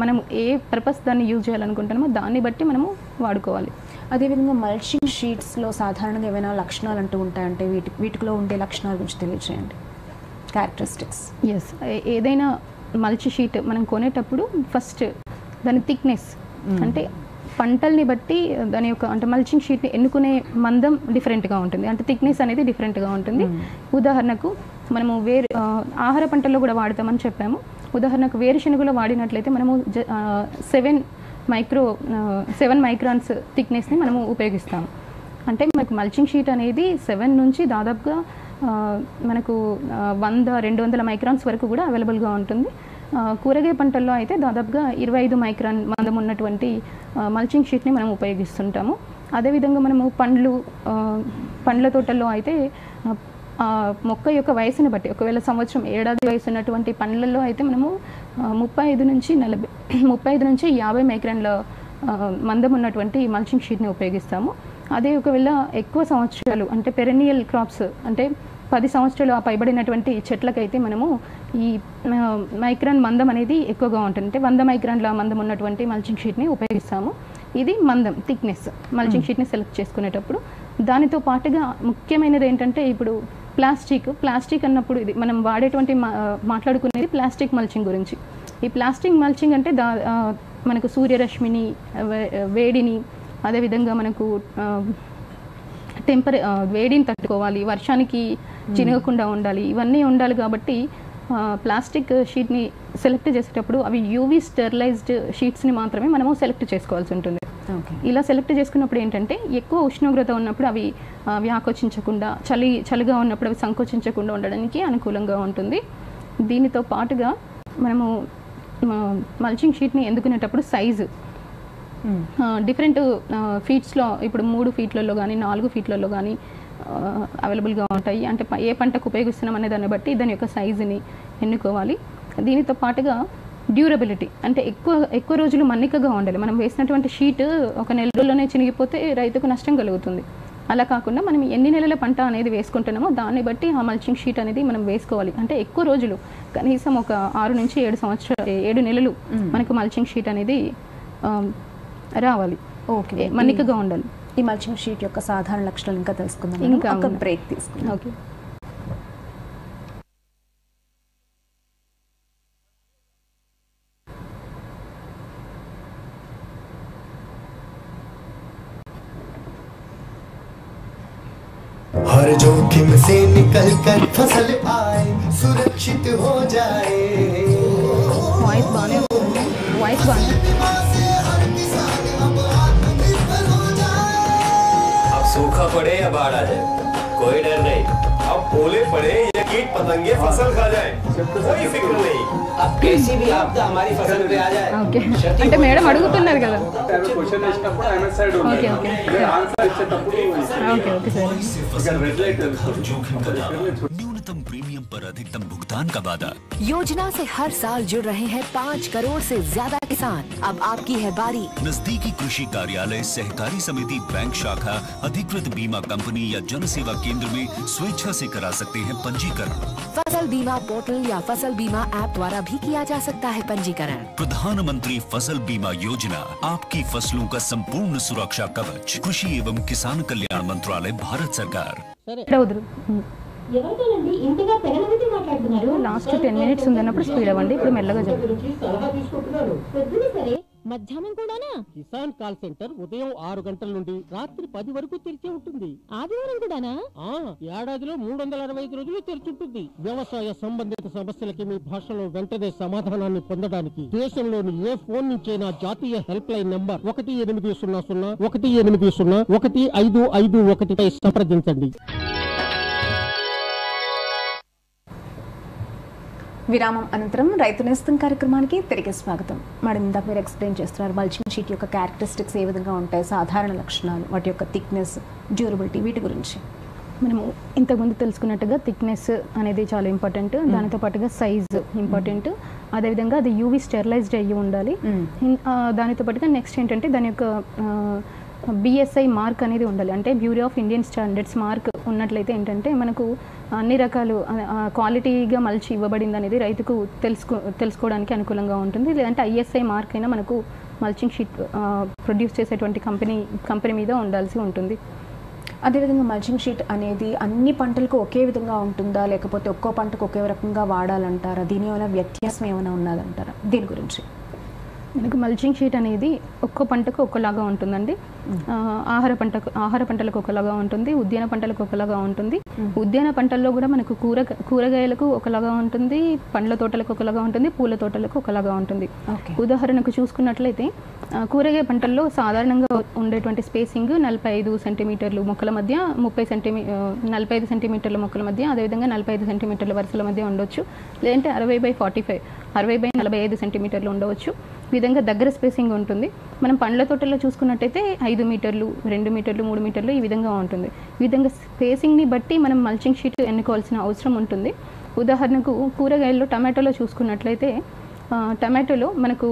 మనం ఏ పర్పస్ దాన్ని యూజ్ చేయాలనుకుంటున్నామో దాన్ని బట్టి మనము వాడుకోవాలి. అదేవిధంగా మల్చింగ్ షీట్స్లో సాధారణంగా ఏమైనా లక్షణాలు అంటూ ఉంటాయంటే వీటిలో ఉండే లక్షణాల గురించి తెలియజేయండి, క్యారెక్టరిస్టిక్స్. ఎస్, ఏదైనా మల్చి షీట్ మనం కొనేటప్పుడు ఫస్ట్ దాని థిక్నెస్, అంటే పంటల్ని బట్టి దాని యొక్క, అంటే మల్చింగ్ షీట్ని ఎన్నుకునే మందం డిఫరెంట్గా ఉంటుంది, అంటే థిక్నెస్ అనేది డిఫరెంట్గా ఉంటుంది. ఉదాహరణకు మనము ఆహార పంటల్లో కూడా వాడతామని చెప్పాము. ఉదాహరణకు వేరుశెనగలో వాడినట్లయితే మనము 7 మైక్రాన్స్ థిక్నెస్ని మనము ఉపయోగిస్తాము. అంటే మనకు మల్చింగ్ షీట్ అనేది 7 నుంచి దాదాపుగా మనకు 100-200 మైక్రాన్స్ వరకు కూడా అవైలబుల్గా ఉంటుంది. కూరగాయ పంటల్లో అయితే దాదాపుగా 25 మైక్రాన్ మందం ఉన్నటువంటి మల్చింగ్ షీట్ని మనం ఉపయోగిస్తుంటాము. అదేవిధంగా మనము పండ్ల తోటల్లో అయితే మొక్క యొక్క వయసుని బట్టి, ఒకవేళ ఏడాది వయసు ఉన్నటువంటి పండ్లలో అయితే మనము 35 నుంచి 50 మైక్రాన్ల మందం ఉన్నటువంటి మల్చింగ్ షీట్ని ఉపయోగిస్తాము. అదే ఒకవేళ ఎక్కువ సంవత్సరాలు అంటే పెరెనియల్ క్రాప్స్ అంటే 10 సంవత్సరాలు పైబడినటువంటి చెట్లకైతే మనము ఈ మైక్రాన్ మందం అనేది ఎక్కువగా ఉంటుంది. అంటే 100 మైక్రాన్ల మందం ఉన్నటువంటి మల్చింగ్ షీట్ని ఉపయోగిస్తాము. ఇది మందం థిక్నెస్ మల్చింగ్ షీట్ని సెలెక్ట్ చేసుకునేటప్పుడు. దానితో పాటుగా ముఖ్యమైనది ఏంటంటే ఇప్పుడు ప్లాస్టిక్ అన్నప్పుడు ఇది మనం వాడేటువంటి మాట్లాడుకునేది ప్లాస్టిక్ మల్చింగ్ గురించి. ఈ ప్లాస్టిక్ మల్చింగ్ అంటే మనకు సూర్యరశ్మిని వేడిని అదేవిధంగా మనకు వేడిని తట్టుకోవాలి, వర్షానికి చినగకుండా ఉండాలి, ఇవన్నీ ఉండాలి. కాబట్టి ప్లాస్టిక్ షీట్ని సెలెక్ట్ చేసేటప్పుడు అవి యూవీ స్టెరిలైజ్డ్ షీట్స్ని మాత్రమే మనము సెలెక్ట్ చేసుకోవాల్సి ఉంటుంది. ఇలా సెలెక్ట్ చేసుకున్నప్పుడు ఏంటంటే ఎక్కువ ఉష్ణోగ్రత ఉన్నప్పుడు అవి వ్యాకోచించకుండా, చలిగా ఉన్నప్పుడు అవి సంకోచించకుండా ఉండడానికి అనుకూలంగా ఉంటుంది. దీనితో పాటుగా మనము మల్చింగ్ షీట్ని ఎన్నుకునేటప్పుడు సైజు డిఫరెంట్ ఫీట్స్లో ఇప్పుడు 3 ఫీట్లలో కానీ 4 ఫీట్లలో కానీ అవైలబుల్గా ఉంటాయి. అంటే ఏ పంటకు ఉపయోగిస్తున్నాం అనే దాన్ని బట్టి దాని యొక్క సైజుని ఎన్నుకోవాలి. దీనితో పాటుగా డ్యూరబిలిటీ అంటే ఎక్కువ రోజులు మన్నికగా ఉండాలి. మనం వేసినటువంటి షీట్ ఒక నెల రోజుల్లోనే చినిగిపోతే రైతుకు నష్టం కలుగుతుంది. అలా కాకుండా మనం ఎన్ని నెలల పంట అనేది వేసుకుంటున్నామో దాన్ని బట్టి ఆ మల్చింగ్ షీట్ అనేది మనం వేసుకోవాలి. అంటే ఎక్కువ రోజులు కనీసం ఒక 6 నుంచి 7 నెలలు మనకు మల్చింగ్ షీట్ అనేది రావాలి. ఓకే, మన్నికగా ఉండాలి. ఈ మల్చింగ్ షీట్ యొక్క సాధారణ లక్షణాలు ఇంకా తెలుసుకుందాం. ఇంకా ఒక బ్రేక్ తీసుకుందాం. ఓకే. हर जोखिम से निकल कर फसल आए, सुरक्षित हो जाए। వాయిస్ బాగానే अब सूखा पड़े या बाढ़ आ जाए कोई डर नहीं। अब ओले पड़े या कीट पतंगे फसल खा जाए कोई फिक्र नहीं। अब कैसी भी आपदा हमारी फसल पे आ जाए। ఓకే, అంటే మేడం అడుగుతున్నారు కదా. క్వశ్చన్ వేసినప్పుడు ఆయన సైడ్ ఓకే ఓకే ఆన్సర్ ఇచ్చేటప్పుడు ఓకే ఓకే సరే. రెడ్ లైట్ न्यूनतम प्रीमियम पर अधिकतम भुगतान का वादा। योजना से हर साल जुड़ रहे हैं 5 करोड़ से ज्यादा किसान। अब आपकी है बारी। नजदीकी कृषि कार्यालय, सहकारी समिति, बैंक शाखा, अधिकृत बीमा कंपनी या जन सेवा केंद्र में स्वेच्छा से करा सकते हैं पंजीकरण। फसल बीमा पोर्टल या फसल बीमा ऐप द्वारा भी किया जा सकता है पंजीकरण। प्रधानमंत्री फसल बीमा योजना, आपकी फसलों का संपूर्ण सुरक्षा कवच। कृषि एवं किसान कल्याण मंत्रालय, भारत सरकार। లాస్ట్ 10 minutes ఉందన్నప్పుడు స్పీడ్ అవ్వండి. ఇప్పుడు మెల్లగా చెప్పండి. మధ్యాహ్నం కూడానా? కిసాన్ కాల్ సెంటర్ ఉదయం 6 గంటల నుండి రాత్రి 10 వరకు తెరిచి ఉంటుంది. ఆదివారం కూడానా? ఏడాదిలో 365 రోజులు తెరిచుంటుంది. వ్యవసాయ సంబంధిత సమస్యలకి మీ భాషలో వెంటనే సమాధానాన్ని పొందడానికి దేశంలోని ఏ ఫోన్ నుంచైనా జాతీయ హెల్ప్ లైన్ నంబర్ 1800 పై సంప్రదించండి. విరామం అనంతరం రైతు నేస్తం కార్యక్రమానికి తిరిగి స్వాగతం. మేడం, ఇందాక మీరు ఎక్స్ప్లెయిన్ చేస్తున్నారు మల్చింగ్ షీట్ యొక్క క్యారెక్టరిస్టిక్స్ ఏ విధంగా ఉంటాయి, సాధారణ లక్షణాలు, వాటి యొక్క థిక్నెస్, డ్యూరబిలిటీ, వీటి గురించి మనము ఇంతకుముందు తెలుసుకున్నట్టుగా థిక్నెస్ అనేది చాలా ఇంపార్టెంట్. దానితో పాటుగా సైజ్ ఇంపార్టెంట్. అదేవిధంగా అది యూవీ స్టెరిలైజ్డ్ అయ్యి ఉండాలి. దానితో పాటుగా నెక్స్ట్ ఏంటంటే దాని యొక్క బిఎస్ఐ మార్క్ అనేది ఉండాలి. అంటే bureau of Indian standards mark ఉన్నట్లయితే ఏంటంటే మనకు అన్ని రకాలు క్వాలిటీగా మలిచి ఇవ్వబడింది అనేది రైతుకు తెలుసుకోవడానికి అనుకూలంగా ఉంటుంది. లేదంటే ఐఎస్ఐ మార్క్ అయినా మనకు మల్చింగ్ షీట్ ప్రొడ్యూస్ చేసేటువంటి కంపెనీ మీద ఉండాల్సి ఉంటుంది. అదేవిధంగా మల్చింగ్ షీట్ అనేది అన్ని పంటలకు ఒకే విధంగా ఉంటుందా, లేకపోతే ఒక్కో పంటకు ఒకే రకంగా వాడాలంటారా? దీని ఏమైనా వ్యత్యాసం ఏమైనా ఉన్నదంటారా? దీని గురించి మనకు మల్చింగ్ షీట్ అనేది ఒక్కో పంటకు ఒక్కలాగా ఉంటుందండి. ఆహార పంటలకు ఒకలాగా ఉంటుంది, ఉద్యాన పంటలకు ఒకలాగా ఉంటుంది. ఉద్యాన పంటల్లో కూడా మనకు కూరగాయలకు ఒకలాగా ఉంటుంది, పండ్ల తోటలకు ఒకలాగా ఉంటుంది, పూల తోటలకు ఒకలాగా ఉంటుంది. ఉదాహరణకు చూసుకున్నట్లయితే కూరగాయ పంటల్లో సాధారణంగా ఉండేటువంటి స్పేసింగ్ 45 సెంటీమీటర్లు మొక్కల మధ్య, 45 సెంటీమీటర్ల మొక్కల మధ్య, అదేవిధంగా 45 సెంటీమీటర్ల వరుసల మధ్య ఉండొచ్చు. లేదంటే 60/45 60/45 సెంటీమీటర్లు ఉండవచ్చు. ఈ విధంగా దగ్గర స్పేసింగ్ ఉంటుంది. మనం పండ్ల తోటల్లో చూసుకున్నట్టయితే 5 మీటర్లు, 2 మీటర్లు, 3 మీటర్లు ఈ విధంగా ఉంటుంది. ఈ విధంగా స్పేసింగ్ని బట్టి మనం మల్చింగ్ షీట్ ఎన్నుకోవాల్సిన అవసరం ఉంటుంది. ఉదాహరణకు కూరగాయల్లో టమాటోలో చూసుకున్నట్లయితే టమాటోలో మనకు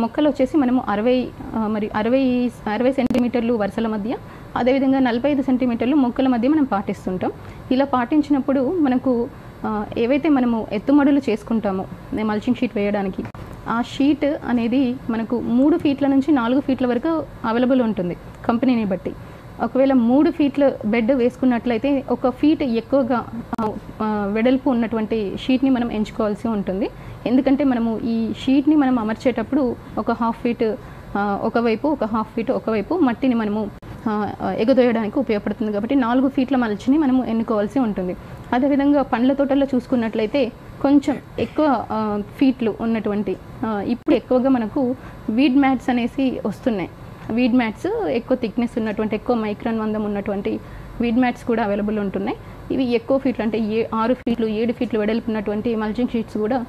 మొక్కలు వచ్చేసి మనము 60 సెంటీమీటర్లు వరుసల మధ్య, అదేవిధంగా 45 సెంటీమీటర్లు మొక్కల మధ్య మనం పాటిస్తుంటాం. ఇలా పాటించినప్పుడు మనకు ఏవైతే మనము ఎత్తుమడులు చేసుకుంటామో మల్చింగ్ షీట్ వేయడానికి, ఆ షీట్ అనేది మనకు 3 ఫీట్ల నుంచి 4 ఫీట్ల వరకు అవైలబుల్ ఉంటుంది కంపెనీని బట్టి. ఒకవేళ 3 ఫీట్ల బెడ్ వేసుకున్నట్లయితే 1 ఫీట్ ఎక్కువగా వెడల్పు ఉన్నటువంటి షీట్ని మనం ఎంచుకోవాల్సి ఉంటుంది. ఎందుకంటే మనము ఈ షీట్ని మనం అమర్చేటప్పుడు 1/2 ఫీట్ ఒకవైపు, 1/2 ఫీట్ ఒకవైపు మట్టిని మనము ఎగదోయడానికి ఉపయోగపడుతుంది. కాబట్టి 4 ఫీట్ల మల్చిని మనము ఎన్నుకోవాల్సి ఉంటుంది. అదేవిధంగా పండ్ల తోటల్లో చూసుకున్నట్లయితే కొంచెం ఎక్కువ ఫీట్లు ఉన్నటువంటి ఇప్పుడు ఎక్కువగా మనకు వీడ్ మ్యాట్స్ అనేసి వస్తున్నాయి. వీడ్ మ్యాట్స్ ఎక్కువ థిక్నెస్ ఉన్నటువంటి, ఎక్కువ మైక్రాన్ మందం ఉన్నటువంటి వీడ్ మ్యాట్స్ కూడా అవైలబుల్ ఉంటున్నాయి. ఇవి ఎక్కువ ఫీట్లు అంటే 6 ఫీట్లు 7 ఫీట్లు వెడల్పు ఉన్నటువంటి మల్చింగ్ షీట్స్ కూడా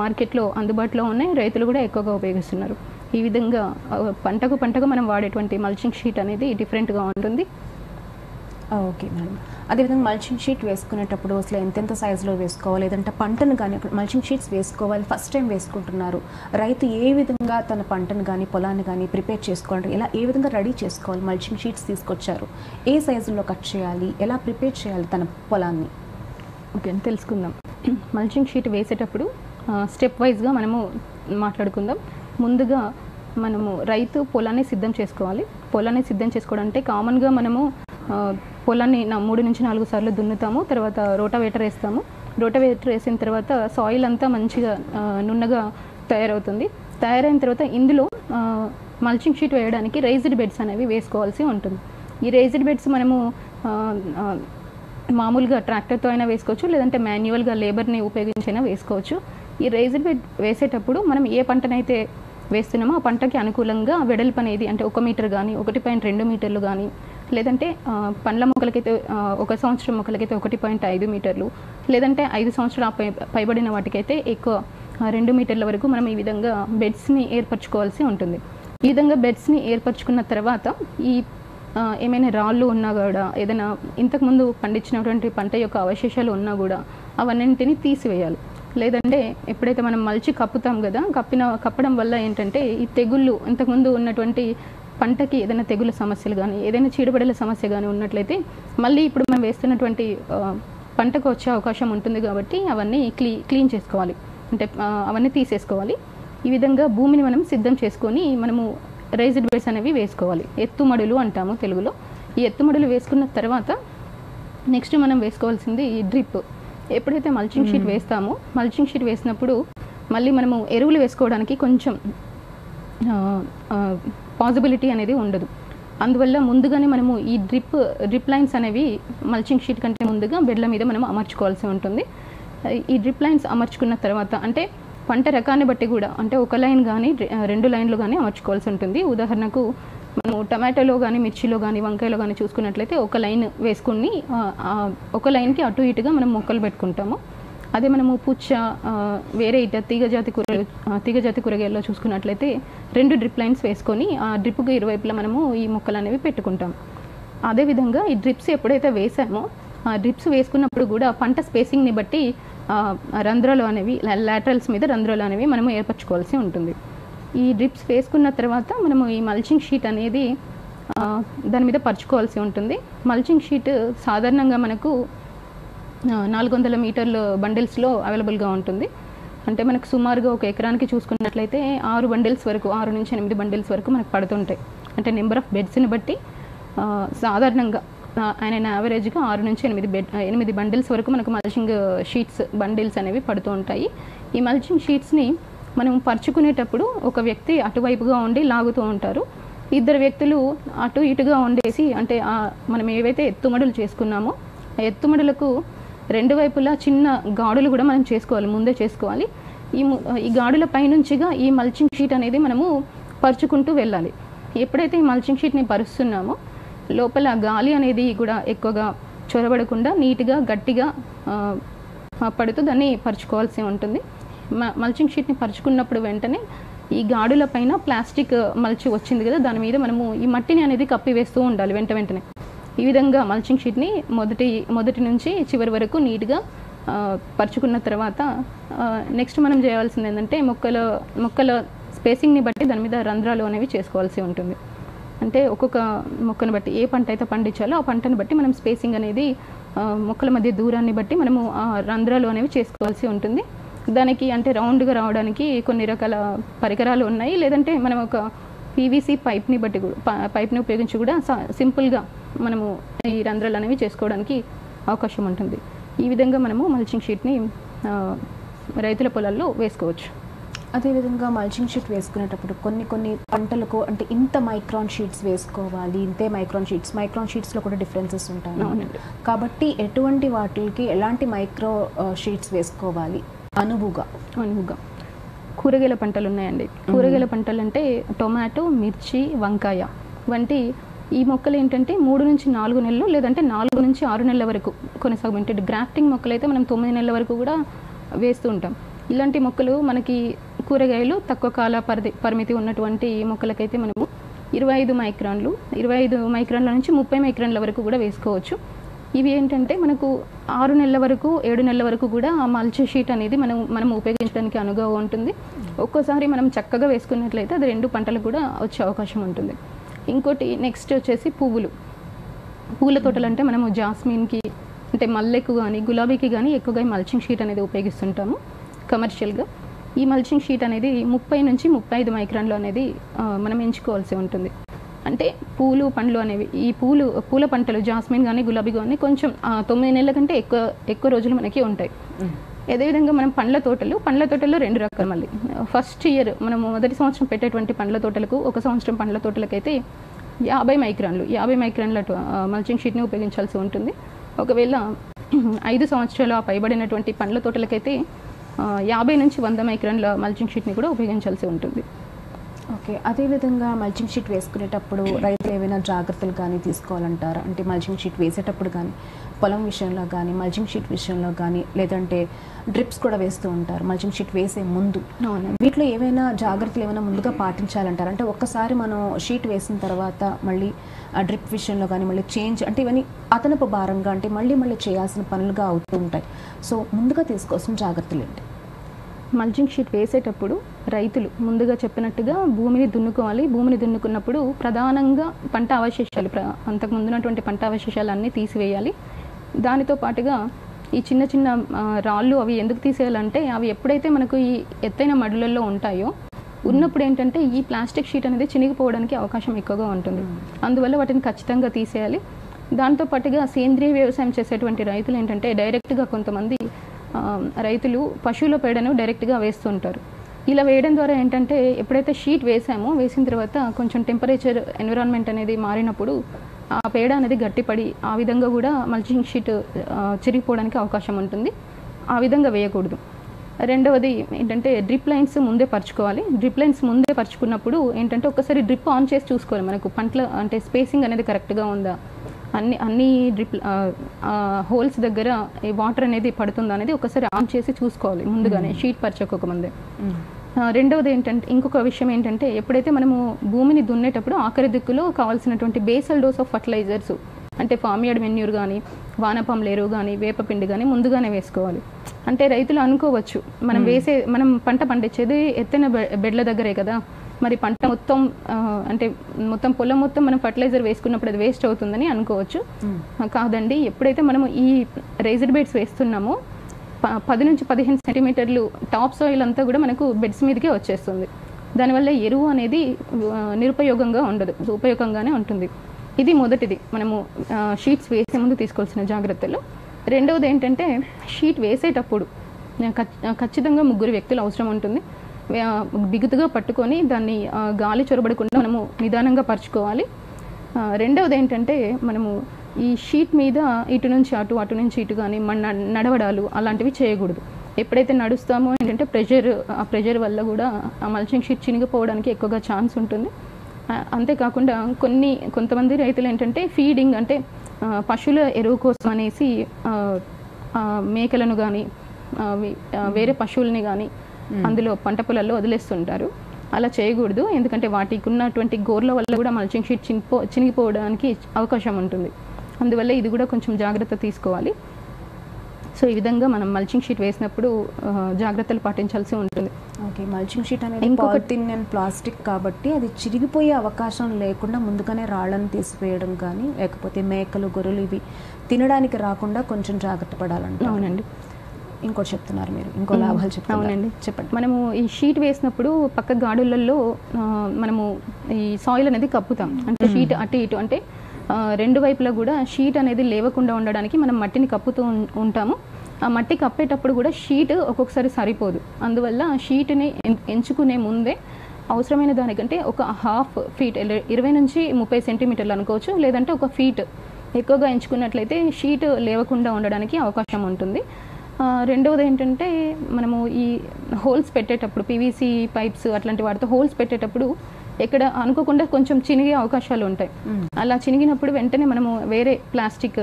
మార్కెట్లో అందుబాటులో ఉన్నాయి. రైతులు కూడా ఎక్కువగా ఉపయోగిస్తున్నారు. ఈ విధంగా పంటకు మనం వాడేటువంటి మల్చింగ్ షీట్ అనేది డిఫరెంట్గా ఉంటుంది. Okay madam. అదేవిధంగా మల్చింగ్ షీట్ వేసుకునేటప్పుడు అసలు ఎంతెంత సైజులో వేసుకోవాలి, లేదంటే పంటను కానీ మల్చింగ్ షీట్స్ వేసుకోవాలి, ఫస్ట్ టైం వేసుకుంటున్నారు, రైతు ఏ విధంగా తన పంటను కానీ పొలాన్ని కానీ ప్రిపేర్ చేసుకోవాలి, ఏ విధంగా రెడీ చేసుకోవాలి? మల్చింగ్ షీట్స్ తీసుకొచ్చారు, ఏ సైజులో కట్ చేయాలి, ఎలా ప్రిపేర్ చేయాలి తన పొలాన్ని? ఓకే, తెలుసుకుందాం. మల్చింగ్ షీట్ వేసేటప్పుడు స్టెప్ వైజ్గా మనము మాట్లాడుకుందాం. ముందుగా మనము రైతు పొలాన్ని సిద్ధం చేసుకోవాలి. పొలాన్ని సిద్ధం చేసుకోవడం అంటే కామన్గా మనము పొలాన్ని 3 నుంచి 4 సార్లు దున్నుతాము. తర్వాత రోటావేటర్ వేస్తాము. రోటావేటర్ వేసిన తర్వాత సాయిల్ అంతా మంచిగా నున్నగా తయారవుతుంది. తయారైన తర్వాత ఇందులో మల్చింగ్ షీట్ వేయడానికి రైజ్డ్ బెడ్స్ అనేవి వేసుకోవాల్సి ఉంటుంది. ఈ రైజ్డ్ బెడ్స్ మనము మామూలుగా ట్రాక్టర్తో అయినా వేసుకోవచ్చు, లేదంటే మాన్యువల్గా లేబర్ని ఉపయోగించైనా వేసుకోవచ్చు. ఈ రైజ్డ్ బెడ్ వేసేటప్పుడు మనం ఏ పంటనైతే వేస్తున్నామో ఆ పంటకి అనుకూలంగా వెడల్పు అనేది అంటే 1 మీటర్ కానీ 1.2 మీటర్లు కానీ, లేదంటే పండ్ల మొక్కలకైతే 1 సంవత్సరం మొక్కలకైతే 1.5 మీటర్లు, లేదంటే 5 సంవత్సరాల పైబడిన వాటికైతే ఎక్కువ 2 మీటర్ల వరకు మనం ఈ విధంగా బెడ్స్ని ఏర్పరచుకోవాల్సి ఉంటుంది. ఈ విధంగా బెడ్స్ని ఏర్పరచుకున్న తర్వాత ఈ ఏమైనా రాళ్ళు ఉన్నా కూడా, ఏదైనా ఇంతకుముందు పండించినటువంటి పంట యొక్క అవశేషాలు ఉన్నా కూడా అవన్నింటినీ తీసివేయాలి. లేదంటే ఎప్పుడైతే మనం మల్చి కప్పుతాం కదా, కప్పడం వల్ల ఏంటంటే ఈ తెగుళ్ళు, ఇంతకుముందు ఉన్నటువంటి పంటకి ఏదైనా తెగుళ్ళ సమస్యలు కానీ, ఏదైనా చీడపడల సమస్య కానీ ఉన్నట్లయితే మళ్ళీ ఇప్పుడు మనం వేస్తున్నటువంటి పంటకు వచ్చే అవకాశం ఉంటుంది. కాబట్టి అవన్నీ క్లీన్ చేసుకోవాలి, అంటే అవన్నీ తీసేసుకోవాలి. ఈ విధంగా భూమిని మనం సిద్ధం చేసుకొని మనము రైజ్డ్ బెడ్స్ అనేవి వేసుకోవాలి. ఎత్తుమడులు అంటాము తెలుగులో. ఈ ఎత్తుమడులు వేసుకున్న తర్వాత నెక్స్ట్ మనం వేసుకోవాల్సింది ఈ డ్రిప్. ఎప్పుడైతే మల్చింగ్ షీట్ వేస్తామో, మల్చింగ్ షీట్ వేసినప్పుడు మళ్ళీ మనము ఎరువులు వేసుకోవడానికి కొంచెం పాసిబిలిటీ అనేది ఉండదు. అందువల్ల ముందుగానే మనము ఈ డ్రిప్ లైన్స్ అనేవి మల్చింగ్ షీట్ కంటే ముందుగా బెడ్ల మీద మనం అమర్చుకోవాల్సి ఉంటుంది. ఈ డ్రిప్ లైన్స్ అమర్చుకున్న తర్వాత అంటే పంట రకాన్ని బట్టి కూడా, అంటే 1 లైన్ కానీ 2 లైన్లు కానీ అమర్చుకోవాల్సి ఉంటుంది. ఉదాహరణకు మనము టమాటోలో కానీ, మిర్చిలో కానీ, వంకాయలో కానీ చూసుకున్నట్లయితే 1 లైన్ వేసుకుని 1 లైన్కి అటు ఇటుగా మనం మొక్కలు పెట్టుకుంటాము. అదే మనము పుచ్చ, వేరే తీగజాతి కూరగాయల్లో చూసుకున్నట్లయితే 2 డ్రిప్ లైన్స్ వేసుకొని ఆ డ్రిప్కి ఇరువైపులా మనము ఈ మొక్కలు అనేవి పెట్టుకుంటాం. అదేవిధంగా ఈ డ్రిప్స్ ఎప్పుడైతే వేసామో, ఆ డ్రిప్స్ వేసుకున్నప్పుడు కూడా పంట స్పేసింగ్ని బట్టి రంధ్రాలు అనేవి, లాటరల్స్ మీద రంధ్రాలు అనేవి మనము ఏర్పరచుకోవాల్సి ఉంటుంది. ఈ డ్రిప్స్ వేసుకున్న తర్వాత మనము ఈ మల్చింగ్ షీట్ అనేది దాని మీద పరుచుకోవాల్సి ఉంటుంది. మల్చింగ్ షీట్ సాధారణంగా మనకు 400 మీటర్ల బండిల్స్లో అవైలబుల్గా ఉంటుంది. అంటే మనకు సుమారుగా 1 ఎకరానికి చూసుకున్నట్లయితే 6 బండిల్స్ వరకు, 6 నుంచి 8 బండిల్స్ వరకు మనకు పడుతుంటాయి. అంటే నెంబర్ ఆఫ్ బెడ్స్ని బట్టి సాధారణంగా ఆయన యావరేజ్గా 6 నుంచి 8 బండిల్స్ వరకు మనకు మల్చింగ్ షీట్స్ బండిల్స్ అనేవి పడుతూ ఉంటాయి. ఈ మల్చింగ్ షీట్స్ని మనం పరుచుకునేటప్పుడు ఒక వ్యక్తి అటువైపుగా ఉండి లాగుతూ ఉంటారు. 2 వ్యక్తులు అటు ఇటుగా ఉండేసి, అంటే మనం ఏవైతే ఎత్తుమడులు చేసుకున్నామో ఆ ఎత్తుమడులకు 2 వైపులా చిన్న గాడులు కూడా మనం చేసుకోవాలి, ముందే చేసుకోవాలి. ఈ గాడుల పైనుంచిగా ఈ మల్చింగ్ షీట్ అనేది మనము పరుచుకుంటూ వెళ్ళాలి. ఎప్పుడైతే ఈ మల్చింగ్ షీట్ని పరుస్తున్నామో లోపల గాలి అనేది కూడా ఎక్కువగా చొరబడకుండా నీట్గా గట్టిగా పడుతూ దాన్ని పరుచుకోవాల్సి ఉంటుంది. మల్చింగ్ షీట్ని పరుచుకున్నప్పుడు వెంటనే ఈ గాడుల పైన ప్లాస్టిక్ మల్చి వచ్చింది కదా, దాని మీద మనము ఈ మట్టిని అనేది కప్పివేస్తూ ఉండాలి వెంటనే. ఈ విధంగా మల్చింగ్ షీట్ని మొదటి నుంచి చివరి వరకు నీట్గా పరుచుకున్న తర్వాత నెక్స్ట్ మనం చేయాల్సింది ఏంటంటే మొక్కల స్పేసింగ్ని బట్టి దాని మీద రంధ్రాలు అనేవి చేసుకోవాల్సి ఉంటుంది. అంటే ఒక్కొక్క మొక్కను బట్టి ఏ పంట అయితే పండించాలో ఆ పంటను బట్టి మనం స్పేసింగ్ అనేది మొక్కల మధ్య దూరాన్ని బట్టి మనము ఆ రంధ్రాలు అనేవి చేసుకోవాల్సి ఉంటుంది. దానికి అంటే రౌండ్గా రావడానికి కొన్ని రకాల పరికరాలు ఉన్నాయి. లేదంటే మనం ఒక పీవీసీ పైప్ని బట్టి కూడా పైప్ని ఉపయోగించి కూడా సింపుల్గా మనము ఈ రంధ్రాలు అనేవి చేసుకోవడానికి అవకాశం ఉంటుంది. ఈ విధంగా మనము మల్చింగ్ షీట్ని రైతుల పొలాల్లో వేసుకోవచ్చు. అదేవిధంగా మల్చింగ్ షీట్ వేసుకునేటప్పుడు కొన్ని పంటలకు అంటే ఇంత మైక్రాన్ షీట్స్ వేసుకోవాలి, ఇంతే మైక్రాన్ షీట్స్లో కూడా డిఫరెన్సెస్ ఉంటాయి కాబట్టి ఎటువంటి వాటికి ఎలాంటి మైక్రో షీట్స్ వేసుకోవాలి అనువుగా? కూరగాయల పంటలు ఉన్నాయండి. కూరగాయల పంటలు అంటే టొమాటో, మిర్చి, వంకాయ వంటి ఈ మొక్కలు ఏంటంటే 3 నుంచి 4 నెలలు లేదంటే 4 నుంచి 6 నెలల వరకు కొనసాగుంటే గ్రాఫ్టింగ్ మొక్కలు అయితే మనం 9 నెలల వరకు కూడా వేస్తూ ఉంటాం. ఇలాంటి మొక్కలు మనకి కూరగాయలు తక్కువ కాల పరిమితి ఉన్నటువంటి మొక్కలకైతే మనము 25 మైక్రాన్ల నుంచి 30 మైక్రాన్ల వరకు కూడా వేసుకోవచ్చు. ఇవి ఏంటంటే మనకు 6 నెలల వరకు 7 నెలల వరకు కూడా ఆ మల్చ్ షీట్ అనేది మనం ఉపయోగించడానికి అనువుగా ఉంటుంది. ఒక్కోసారి మనం చక్కగా వేసుకున్నట్లయితే అది 2 పంటలు కూడా వచ్చే అవకాశం ఉంటుంది. ఇంకోటి నెక్స్ట్ వచ్చేసి పూల తోటలు అంటే మనము జాస్మిన్కి అంటే మల్లెకు కానీ గులాబీకి కానీ ఎక్కువగా మల్చింగ్ షీట్ అనేది ఉపయోగిస్తుంటాము కమర్షియల్గా. ఈ మల్చింగ్ షీట్ అనేది 30 నుంచి 35 మైక్రాన్లు అనేది మనం ఎంచుకోవాల్సి ఉంటుంది. అంటే పూలు పండ్లు అనేవి ఈ పూల పంటలు జాస్మిన్ కానీ గులాబీ కానీ కొంచెం 9 నెలల కంటే ఎక్కువ రోజులు మనకి ఉంటాయి. అదేవిధంగా మనం పండ్ల తోటల్లో 2 రకాలు. మళ్ళీ ఫస్ట్ ఇయర్ మనం మొదటి సంవత్సరం పెట్టేటువంటి పండ్ల తోటలకు 1 సంవత్సరం పండ్ల తోటలకైతే 50 మైక్రాన్ల మల్చింగ్ షీట్ని ఉపయోగించాల్సి ఉంటుంది. ఒకవేళ 5 సంవత్సరాలు పైబడినటువంటి పండ్ల తోటలకైతే 50 నుంచి 100 మైక్రాన్ల మల్చింగ్ షీట్ని కూడా ఉపయోగించాల్సి ఉంటుంది. ఓకే, అదేవిధంగా మల్చింగ్ షీట్ వేసుకునేటప్పుడు రైతులు ఏమైనా జాగ్రత్తలు కానీ తీసుకోవాలంటారా? అంటే మల్చింగ్ షీట్ వేసేటప్పుడు కానీ పొలం విషయంలో కానీ మల్చింగ్ షీట్ విషయంలో కానీ లేదంటే డ్రిప్స్ కూడా వేస్తూ ఉంటారు మల్చింగ్ షీట్ వేసే ముందు. వీటిలో ఏమైనా జాగ్రత్తలు ఏమైనా ముందుగా పాటించాలంటారు? అంటే ఒక్కసారి మనం షీట్ వేసిన తర్వాత మళ్ళీ డ్రిప్ విషయంలో కానీ మళ్ళీ చేంజ్ అంటే ఇవన్నీ అదనపు భారంగా అంటే మళ్ళీ చేయాల్సిన పనులుగా అవుతూ ఉంటాయి. సో ముందుగా తీసుకోవాల్సిన జాగ్రత్తలు ఏంటి? మల్చింగ్ షీట్ వేసేటప్పుడు రైతులు ముందుగా చెప్పినట్టుగా భూమిని దున్నుకోవాలి. భూమిని దున్నుకున్నప్పుడు ప్రధానంగా పంట అవశేషాలు అంతకుముందు ఉన్నటువంటి పంట అవశేషాలు అన్నీ తీసివేయాలి. దానితో పాటుగా ఈ చిన్న రాళ్ళు అవి ఎందుకు తీసేయాలంటే అవి ఎప్పుడైతే మనకు ఈ ఎత్తైన మడులలో ఉంటాయో ఉన్నప్పుడు ఏంటంటే ఈ ప్లాస్టిక్ షీట్ అనేది చినిగిపోవడానికి అవకాశం ఎక్కువగా ఉంటుంది. అందువల్ల వాటిని ఖచ్చితంగా తీసేయాలి. దాంతోపాటుగా సేంద్రీయ వ్యవసాయం చేసేటువంటి రైతులు ఏంటంటే డైరెక్ట్గా కొంతమంది రైతులు పశువుల పేడను డైరెక్ట్గా వేస్తుంటారు. ఇలా వేయడం ద్వారా ఏంటంటే ఎప్పుడైతే షీట్ వేసిన తర్వాత కొంచెం టెంపరేచర్ ఎన్విరాన్మెంట్ అనేది మారినప్పుడు ఆ పేడ అనేది గట్టిపడి ఆ విధంగా కూడా మల్చింగ్ షీట్ చిరిగిపోవడానికి అవకాశం ఉంటుంది. ఆ విధంగా వేయకూడదు. రెండవది ఏంటంటే డ్రిప్ లైన్స్ ముందే పరుచుకోవాలి. డ్రిప్ లైన్స్ ముందే పరుచుకున్నప్పుడు ఏంటంటే ఒకసారి డ్రిప్ ఆన్ చేసి చూసుకోవాలి మనకు పంటల అంటే స్పేసింగ్ అనేది కరెక్ట్గా ఉందా, అన్ని డ్రిప్ హోల్స్ దగ్గర ఈ వాటర్ అనేది పడుతుందా అనేది ఒకసారి ఆన్ చేసి చూసుకోవాలి ముందుగానే షీట్ పరచకోకముందే. రెండవది ఏంటంటే ఇంకొక విషయం ఏంటంటే ఎప్పుడైతే మనము భూమిని దున్నేటప్పుడు ఆఖరి దిక్కులో కావాల్సినటువంటి బేసల్ డోస్ ఆఫ్ ఫర్టిలైజర్స్ అంటే ఫార్మియార్డ్ మెన్యూర్ కానీ వానపాముల ఎరువు కానీ వేపపిండి కానీ ముందుగానే వేసుకోవాలి. అంటే రైతులు అనుకోవచ్చు మనం పంట పండించేది ఎత్తైన బెడ్ల దగ్గరే కదా, మరి పంట మొత్తం అంటే మొత్తం పొలం మొత్తం మనం ఫర్టిలైజర్ వేసుకున్నప్పుడు అది వేస్ట్ అవుతుందని అనుకోవచ్చు. కాదండి, ఎప్పుడైతే మనము ఈ రైజ్డ్ బెడ్స్ వేస్తున్నామో 10 నుంచి 15 సెంటీమీటర్లు టాప్ సాయిల్ అంతా కూడా మనకు బెడ్స్ మీదకే వచ్చేస్తుంది. దానివల్ల ఎరువు అనేది నిరుపయోగంగా ఉండదు, ఉపయోగంగానే ఉంటుంది. ఇది మొదటిది మనము షీట్స్ వేసే ముందు తీసుకోవాల్సిన జాగ్రత్తలు. రెండవది ఏంటంటే షీట్ వేసేటప్పుడు ఖచ్చితంగా 3 వ్యక్తులు అవసరం ఉంటుంది. బిగుతుగా పట్టుకొని దాన్ని గాలి చొరబడకుండా మనము నిదానంగా పరుచుకోవాలి. రెండవది ఏంటంటే మనము ఈ షీట్ మీద ఇటు నుంచి అటు నుంచి ఇటు కానీ నడవడాలు అలాంటివి చేయకూడదు. ఎప్పుడైతే నడుస్తామో ఏంటంటే ఆ ప్రెషర్ వల్ల కూడా ఆ మల్చింగ్ షీట్ చినిగిపోవడానికి ఎక్కువగా ఛాన్స్ ఉంటుంది. అంతేకాకుండా కొంతమంది రైతులు ఏంటంటే ఫీడింగ్ అంటే పశువుల ఎరువు కోసం అనేసి మేకలను కానీ వేరే పశువుల్ని కానీ అందులో పంట పొలాల్లో వదిలేస్తుంటారు. అలా చేయకూడదు. ఎందుకంటే వాటికి ఉన్నటువంటి గోర్ల వల్ల కూడా మల్చింగ్ షీట్ చినిగిపోవడానికి అవకాశం ఉంటుంది. అందువల్ల ఇది కూడా కొంచెం జాగ్రత్త తీసుకోవాలి. సో ఈ విధంగా మనం మల్చింగ్ షీట్ వేసినప్పుడు జాగ్రత్తలు పాటించాల్సి ఉంటుంది. ఓకే, మల్చింగ్ షీట్ అనేది పాలిథిన్ అండ్ ప్లాస్టిక్ కాబట్టి అది చిరిగిపోయే అవకాశం లేకుండా ముందుగానే రాళ్ళను తీసివేయడం కానీ లేకపోతే మేకలు గొర్రెలు ఇవి తినడానికి రాకుండా కొంచెం జాగ్రత్త పడాలంట. అవునండి. ఇంకోటి చెప్తున్నారు మీరు, ఇంకో లాభాలు చెప్తున్నారు. అవునండి, చెప్పండి. మనము ఈ షీట్ వేసినప్పుడు పక్క గాడులలో మనము ఈ సాయిల్ అనేది కప్పుతాం. అంటే షీట్ అటు ఇటు అంటే రెండు వైపులా కూడా షీట్ అనేది లేవకుండా ఉండడానికి మనం మట్టిని కప్పుతూ ఉంటాము. ఆ మట్టి కప్పేటప్పుడు కూడా షీట్ ఒక్కొక్కసారి సరిపోదు. అందువల్ల షీట్ని ఎంచుకునే ముందే అవసరమైన దానికంటే ఒక హాఫ్ ఫీట్ 20 నుంచి 30 సెంటీమీటర్లు అనుకోవచ్చు, లేదంటే ఒక ఫీట్ ఎక్కువగా ఎంచుకున్నట్లయితే షీట్ లేవకుండా ఉండడానికి అవకాశం ఉంటుంది. రెండవది ఏంటంటే మనము ఈ హోల్స్ పెట్టేటప్పుడు పీవీసీ పైప్స్ అట్లాంటి వాటితో హోల్స్ పెట్టేటప్పుడు ఎక్కడ అనుకోకుండా కొంచెం చినిగే అవకాశాలు ఉంటాయి. అలా చినిగినప్పుడు వెంటనే మనము వేరే ప్లాస్టిక్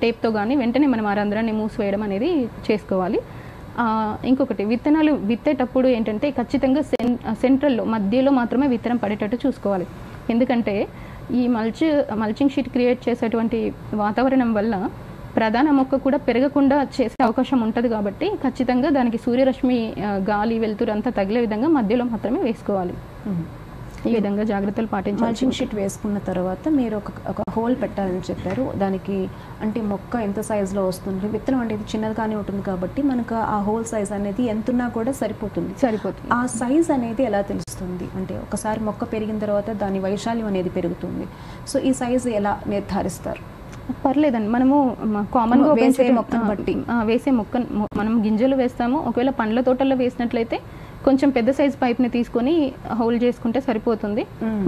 టేప్తో కానీ వెంటనే మనం ఆ రంధ్రాన్ని మూసివేయడం అనేది చేసుకోవాలి. ఇంకొకటి విత్తనాలు విత్తేటప్పుడు ఏంటంటే ఖచ్చితంగా సెంట్రల్లో మధ్యలో మాత్రమే విత్తనం పడేటట్టు చూసుకోవాలి. ఎందుకంటే ఈ మల్చింగ్ షీట్ క్రియేట్ చేసేటువంటి వాతావరణం వల్ల ప్రధాన మొక్క కూడా పెరగకుండా చేసే అవకాశం ఉంటుంది. కాబట్టి ఖచ్చితంగా దానికి సూర్యరశ్మి గాలి వెలుతురు అంతా తగిలే విధంగా మధ్యలో మాత్రమే వేసుకోవాలి. ఈ విధంగా జాగ్రత్తలు పాటించాలి. మల్చింగ్ షీట్ వేసుకున్న తర్వాత మీరు ఒక హోల్ పెట్టాలని చెప్పారు. దానికి అంటే మొక్క ఎంత సైజులో వస్తుంది, విత్తనం అనేది చిన్నదిగానే ఉంటుంది కాబట్టి మనకు ఆ హోల్ సైజ్ అనేది ఎంతున్నా కూడా సరిపోతుంది. ఆ సైజ్ అనేది ఎలా తెలుస్తుంది? అంటే ఒకసారి మొక్క పెరిగిన తర్వాత దాని వైశాల్యం అనేది పెరుగుతుంది. సో ఈ సైజు ఎలా నిర్ధారిస్తారు? పర్లేదండి, మనము కామన్గా వేసే మొక్కను బట్టి వేసే మొక్క మనం గింజలు వేస్తాము. ఒకవేళ పండ్ల తోటల్లో వేసినట్లయితే కొంచెం పెద్ద సైజ్ పైప్ని తీసుకొని హోల్డ్ చేసుకుంటే సరిపోతుంది.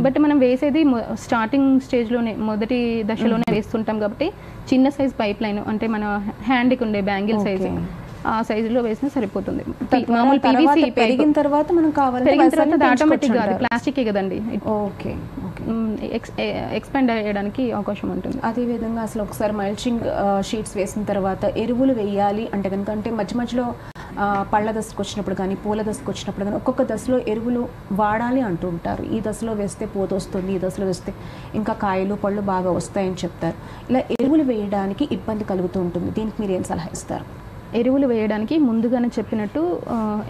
బట్ మనం వేసేది స్టార్టింగ్ స్టేజ్లోనే మొదటి దశలోనే వేస్తుంటాం కాబట్టి చిన్న సైజ్ పైప్ లైన్ అంటే మన హ్యాండ్కి ఉండే బ్యాంగిల్ సైజ్ ఆ సైజులో వేసినా సరిపోతుంది. మామూలు పీవీసీ పెరిగిన తర్వాత మనం పెరిగిన తర్వాత ఆటోమేటిక్గా అది ప్లాస్టికే కదండి, ఓకే ఎక్స్పాండ్ అయ్యడానికి అవకాశం ఉంటుంది. అదేవిధంగా అసలు ఒకసారి మల్చింగ్ షీట్స్ వేసిన తర్వాత ఎరువులు వేయాలి అంటే కనుక అంటే మధ్య మధ్యలో పళ్ళ దశకు వచ్చినప్పుడు కానీ పూల దశకు వచ్చినప్పుడు కానీ ఒక్కొక్క దశలో ఎరువులు వాడాలి అంటూ ఉంటారు. ఈ దశలో వేస్తే పూత వస్తుంది, ఈ దశలో వేస్తే ఇంకా కాయలు పళ్ళు బాగా వస్తాయని చెప్తారు. ఇలా ఎరువులు వేయడానికి ఇబ్బంది కలుగుతూ ఉంటుంది. దీనికి మీరు ఏం సలహా ఇస్తారు? ఎరువులు వేయడానికి ముందుగానే చెప్పినట్టు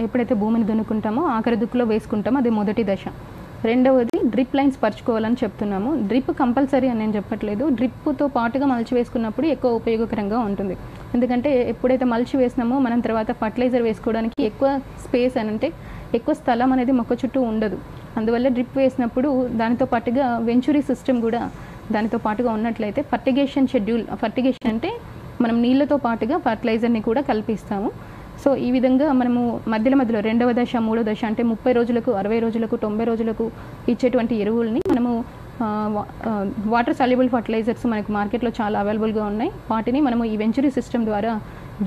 ఎప్పుడైతే భూమిని దున్నుకుంటామో ఆఖరి దుక్కులో వేసుకుంటామో అది మొదటి దశ. రెండవది డ్రిప్ లైన్స్ పరుచుకోవాలని చెప్తున్నాము. డ్రిప్ కంపల్సరీ అని నేను చెప్పట్లేదు. డ్రిప్తో పాటుగా మల్చి వేసుకున్నప్పుడు ఎక్కువ ఉపయోగకరంగా ఉంటుంది. ఎందుకంటే ఎప్పుడైతే మల్చి వేసినామో మనం తర్వాత ఫర్టిలైజర్ వేసుకోవడానికి ఎక్కువ స్పేస్ అని అంటే ఎక్కువ స్థలం అనేది మొక్క చుట్టూ ఉండదు. అందువల్ల డ్రిప్ వేసినప్పుడు దానితో పాటుగా వెంచురీ సిస్టమ్ కూడా దానితో పాటుగా ఉన్నట్లయితే ఫర్టిగేషన్ షెడ్యూల్, ఫర్టిగేషన్ అంటే మనం నీళ్ళతో పాటుగా ఫర్టిలైజర్ని కూడా కల్పిస్తాము. సో ఈ విధంగా మనము మధ్యలో రెండవ దశ మూడో దశ అంటే 30 రోజులకు 60 రోజులకు 90 రోజులకు ఇచ్చేటువంటి ఎరువుల్ని మనము వాటర్ సాల్యుబుల్ ఫర్టిలైజర్స్ మనకు మార్కెట్లో చాలా అవైలబుల్గా ఉన్నాయి. వాటిని మనము ఈ వెంచురీ సిస్టమ్ ద్వారా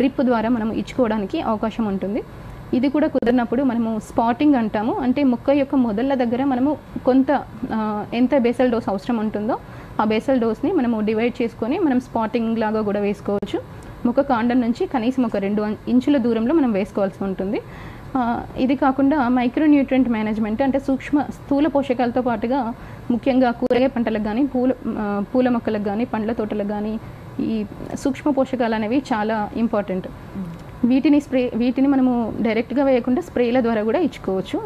డ్రిప్ ద్వారా మనం ఇచ్చుకోవడానికి అవకాశం ఉంటుంది. ఇది కూడా కుదిరినప్పుడు మనము స్పాటింగ్ అంటాము. అంటే మొక్క యొక్క మొదళ్ళ దగ్గర మనము కొంత ఎంత బేసల్ డోస్ అవసరం ఉంటుందో ఆ బేసల్ డోస్ని మనము డివైడ్ చేసుకొని మనం స్పాటింగ్ లాగా కూడా వేసుకోవచ్చు. మొక్క కాండం నుంచి కనీసం ఒక 2 ఇంచుల దూరంలో మనం వేసుకోవాల్సి ఉంటుంది. ఇది కాకుండా మైక్రోన్యూట్రియంట్ మేనేజ్మెంట్ అంటే స్థూల పోషకాలతో పాటుగా ముఖ్యంగా కూరగాయ పంటలకు కానీ పూల మొక్కలకు కానీ పండ్ల తోటలకు కానీ ఈ సూక్ష్మ పోషకాలు అనేవి చాలా ఇంపార్టెంట్. వీటిని మనము డైరెక్ట్గా వేయకుండా స్ప్రేల ద్వారా కూడా ఇచ్చుకోవచ్చు.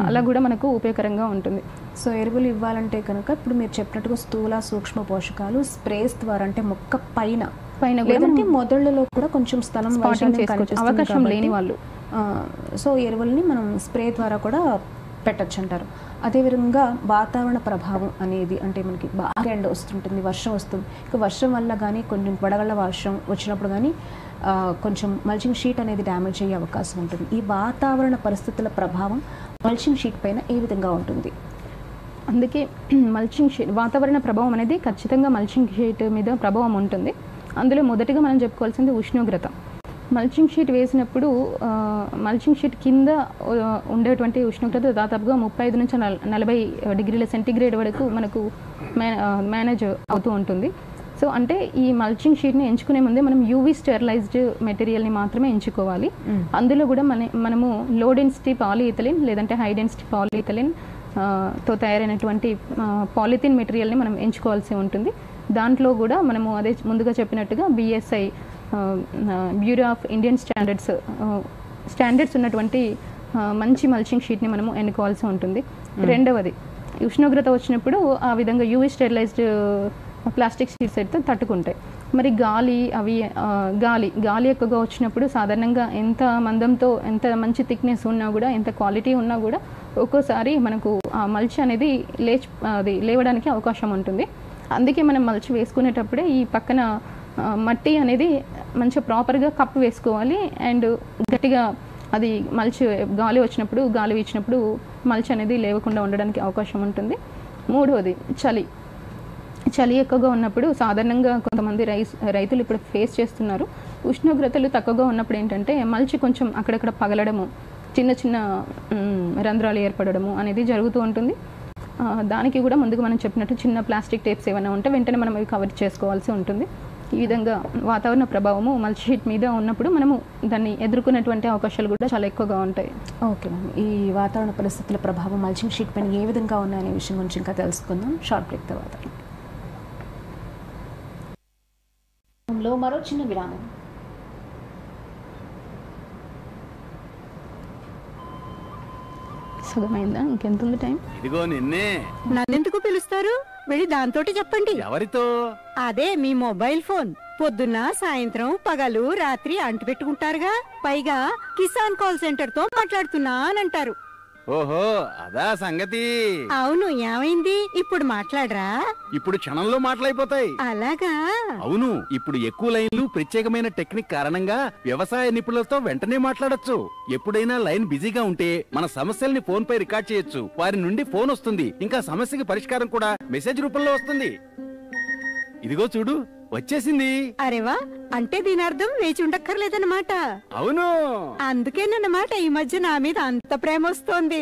అలా కూడా మనకు ఉపయోగకరంగా ఉంటుంది. సో ఎరువులు ఇవ్వాలంటే కనుక ఇప్పుడు మీరు చెప్పినట్టుగా స్థూల సూక్ష్మ పోషకాలు స్ప్రేస్ ద్వారా అంటే మొక్క పైన లేదంటే మొదళ్ళలో కూడా కొంచెం స్థలం అవకాశం లేని వాళ్ళు సో ఎరువుల్ని మనం స్ప్రే ద్వారా కూడా పెట్టచ్చు అంటారు. అదేవిధంగా వాతావరణ ప్రభావం అనేది అంటే మనకి బాగా ఎండ వస్తుంటుంది, వర్షం వస్తుంది. ఇక వర్షం వల్ల కానీ కొంచెం వడగళ్ళ వర్షం వచ్చినప్పుడు కానీ కొంచెం మల్చింగ్ షీట్ అనేది డ్యామేజ్ అయ్యే అవకాశం ఉంటుంది. ఈ వాతావరణ పరిస్థితుల ప్రభావం మల్చింగ్ షీట్ పైన ఏ విధంగా ఉంటుంది? అందుకే మల్చింగ్ షీట్ వాతావరణ ప్రభావం అనేది ఖచ్చితంగా మల్చింగ్ షీట్ మీద ప్రభావం ఉంటుంది. అందులో మొదటిగా మనం చెప్పుకోవాల్సింది ఉష్ణోగ్రత. మల్చింగ్ షీట్ వేసినప్పుడు మల్చింగ్ షీట్ కింద ఉండేటువంటి ఉష్ణోగ్రత దాదాపుగా 35 నుంచి 40 డిగ్రీల సెంటీగ్రేడ్ వరకు మనకు మేనేజ్ అవుతూ ఉంటుంది. సో అంటే ఈ మల్చింగ్ షీట్ని ఎంచుకునే ముందే మనం యూవీ స్టెరిలైజ్డ్ మెటీరియల్ని మాత్రమే ఎంచుకోవాలి. అందులో కూడా మనము లో డెన్సిటీ పాలీఇథిలిన్ లేదంటే హై డెన్సిటీ పాలీఇథిలిన్ తో తయారైనటువంటి పాలిథిన్ మెటీరియల్ని మనం ఎంచుకోవాల్సి ఉంటుంది. దాంట్లో కూడా మనము అదే ముందుగా చెప్పినట్టుగా BSI bureau of Indian standards ఉన్నటువంటి మంచి మల్చింగ్ షీట్ని మనము ఎన్నుకోవాల్సి ఉంటుంది. రెండవది ఉష్ణోగ్రత వచ్చినప్పుడు ఆ విధంగా యూవీ స్టెరిలైజ్డ్ ప్లాస్టిక్ షీట్స్ అయితే తట్టుకుంటాయి. మరి గాలి ఎక్కువగా వచ్చినప్పుడు సాధారణంగా ఎంత మందంతో ఎంత మంచి థిక్నెస్ ఉన్నా కూడా ఎంత క్వాలిటీ ఉన్నా కూడా ఒక్కోసారి మనకు ఆ మల్చ్ అనేది లేవడానికి అవకాశం ఉంటుంది. అందుకే మనం మల్చ్ వేసుకునేటప్పుడే ఈ పక్కన మట్టి అనేది మంచిగా ప్రాపర్గా కప్పు వేసుకోవాలి. అండ్ గట్టిగా అది మల్చ్ గాలి వీచినప్పుడు మల్చ్ అనేది లేవకుండా ఉండడానికి అవకాశం ఉంటుంది. మూడవది చలి ఎక్కువగా ఉన్నప్పుడు సాధారణంగా కొంతమంది రైతులు ఇప్పుడు ఫేస్ చేస్తున్నారు. ఉష్ణోగ్రతలు తక్కువగా ఉన్నప్పుడు ఏంటంటే మల్చి కొంచెం అక్కడక్కడ పగలడము, చిన్న చిన్న రంధ్రాలు ఏర్పడము అనేది జరుగుతూ ఉంటుంది. దానికి కూడా ముందుగా మనం చెప్పినట్టు చిన్న ప్లాస్టిక్ టేప్స్ ఏమైనా ఉంటే వెంటనే మనం అవి కవర్ చేసుకోవాల్సి ఉంటుంది. ఈ విధంగా వాతావరణ ప్రభావము మల్చి షీట్ మీద ఉన్నప్పుడు మనము దాన్ని ఎదుర్కొనేటువంటి అవకాశాలు కూడా చాలా ఎక్కువగా ఉంటాయి. ఓకే మ్యామ్, ఈ వాతావరణ పరిస్థితుల ప్రభావం మల్చింగ్ షీట్ పైన ఏ విధంగా ఉన్నాయనే విషయం గురించి ఇంకా తెలుసుకుందాం షార్ట్ బ్రేక్ తర్వాత. మరో చిన్న విరామం. సగమైందా? ఇంకెంత ఉంది టైం? ఇదిగో నిన్నే. నన్నెందుకు పిలుస్తారు? వెళ్ళి దాంతోటి చెప్పండి. ఎవరితో? అదే మీ మొబైల్ ఫోన్. పొద్దున్న సాయంత్రం పగలు రాత్రి అంటు పెట్టుకుంటారుగా. పైగా కిసాన్ కాల్ సెంటర్ తో మాట్లాడుతున్నా అని అంటారు. ఓహో, అదా సంగతి. అవును, ఏమైంది? ఇప్పుడు మాట్లాడరా? ఇప్పుడు క్షణంలో మాటలైపోతాయి. అలాగా? అవును, ఇప్పుడు ఎక్కువ లైన్లు ప్రత్యేకమైన టెక్నిక్ కారణంగా వ్యవసాయ నిపుణులతో వెంటనే మాట్లాడొచ్చు. ఎప్పుడైనా లైన్ బిజీగా ఉంటే మన సమస్యల్ని ఫోన్ పై రికార్డ్ చేయొచ్చు. వారి నుండి ఫోన్ వస్తుంది. ఇంకా సమస్యకి పరిష్కారం కూడా మెసేజ్ రూపంలో వస్తుంది. ఇదిగో చూడు, వచ్చేసింది. అరేవా, అంటే దీని అర్థం వేచి ఉండక్కర్లేదన్నమాట. అవును, అందుకేనన్నమాట ఈ మధ్య నా మీద అంత ప్రేమ వస్తోంది.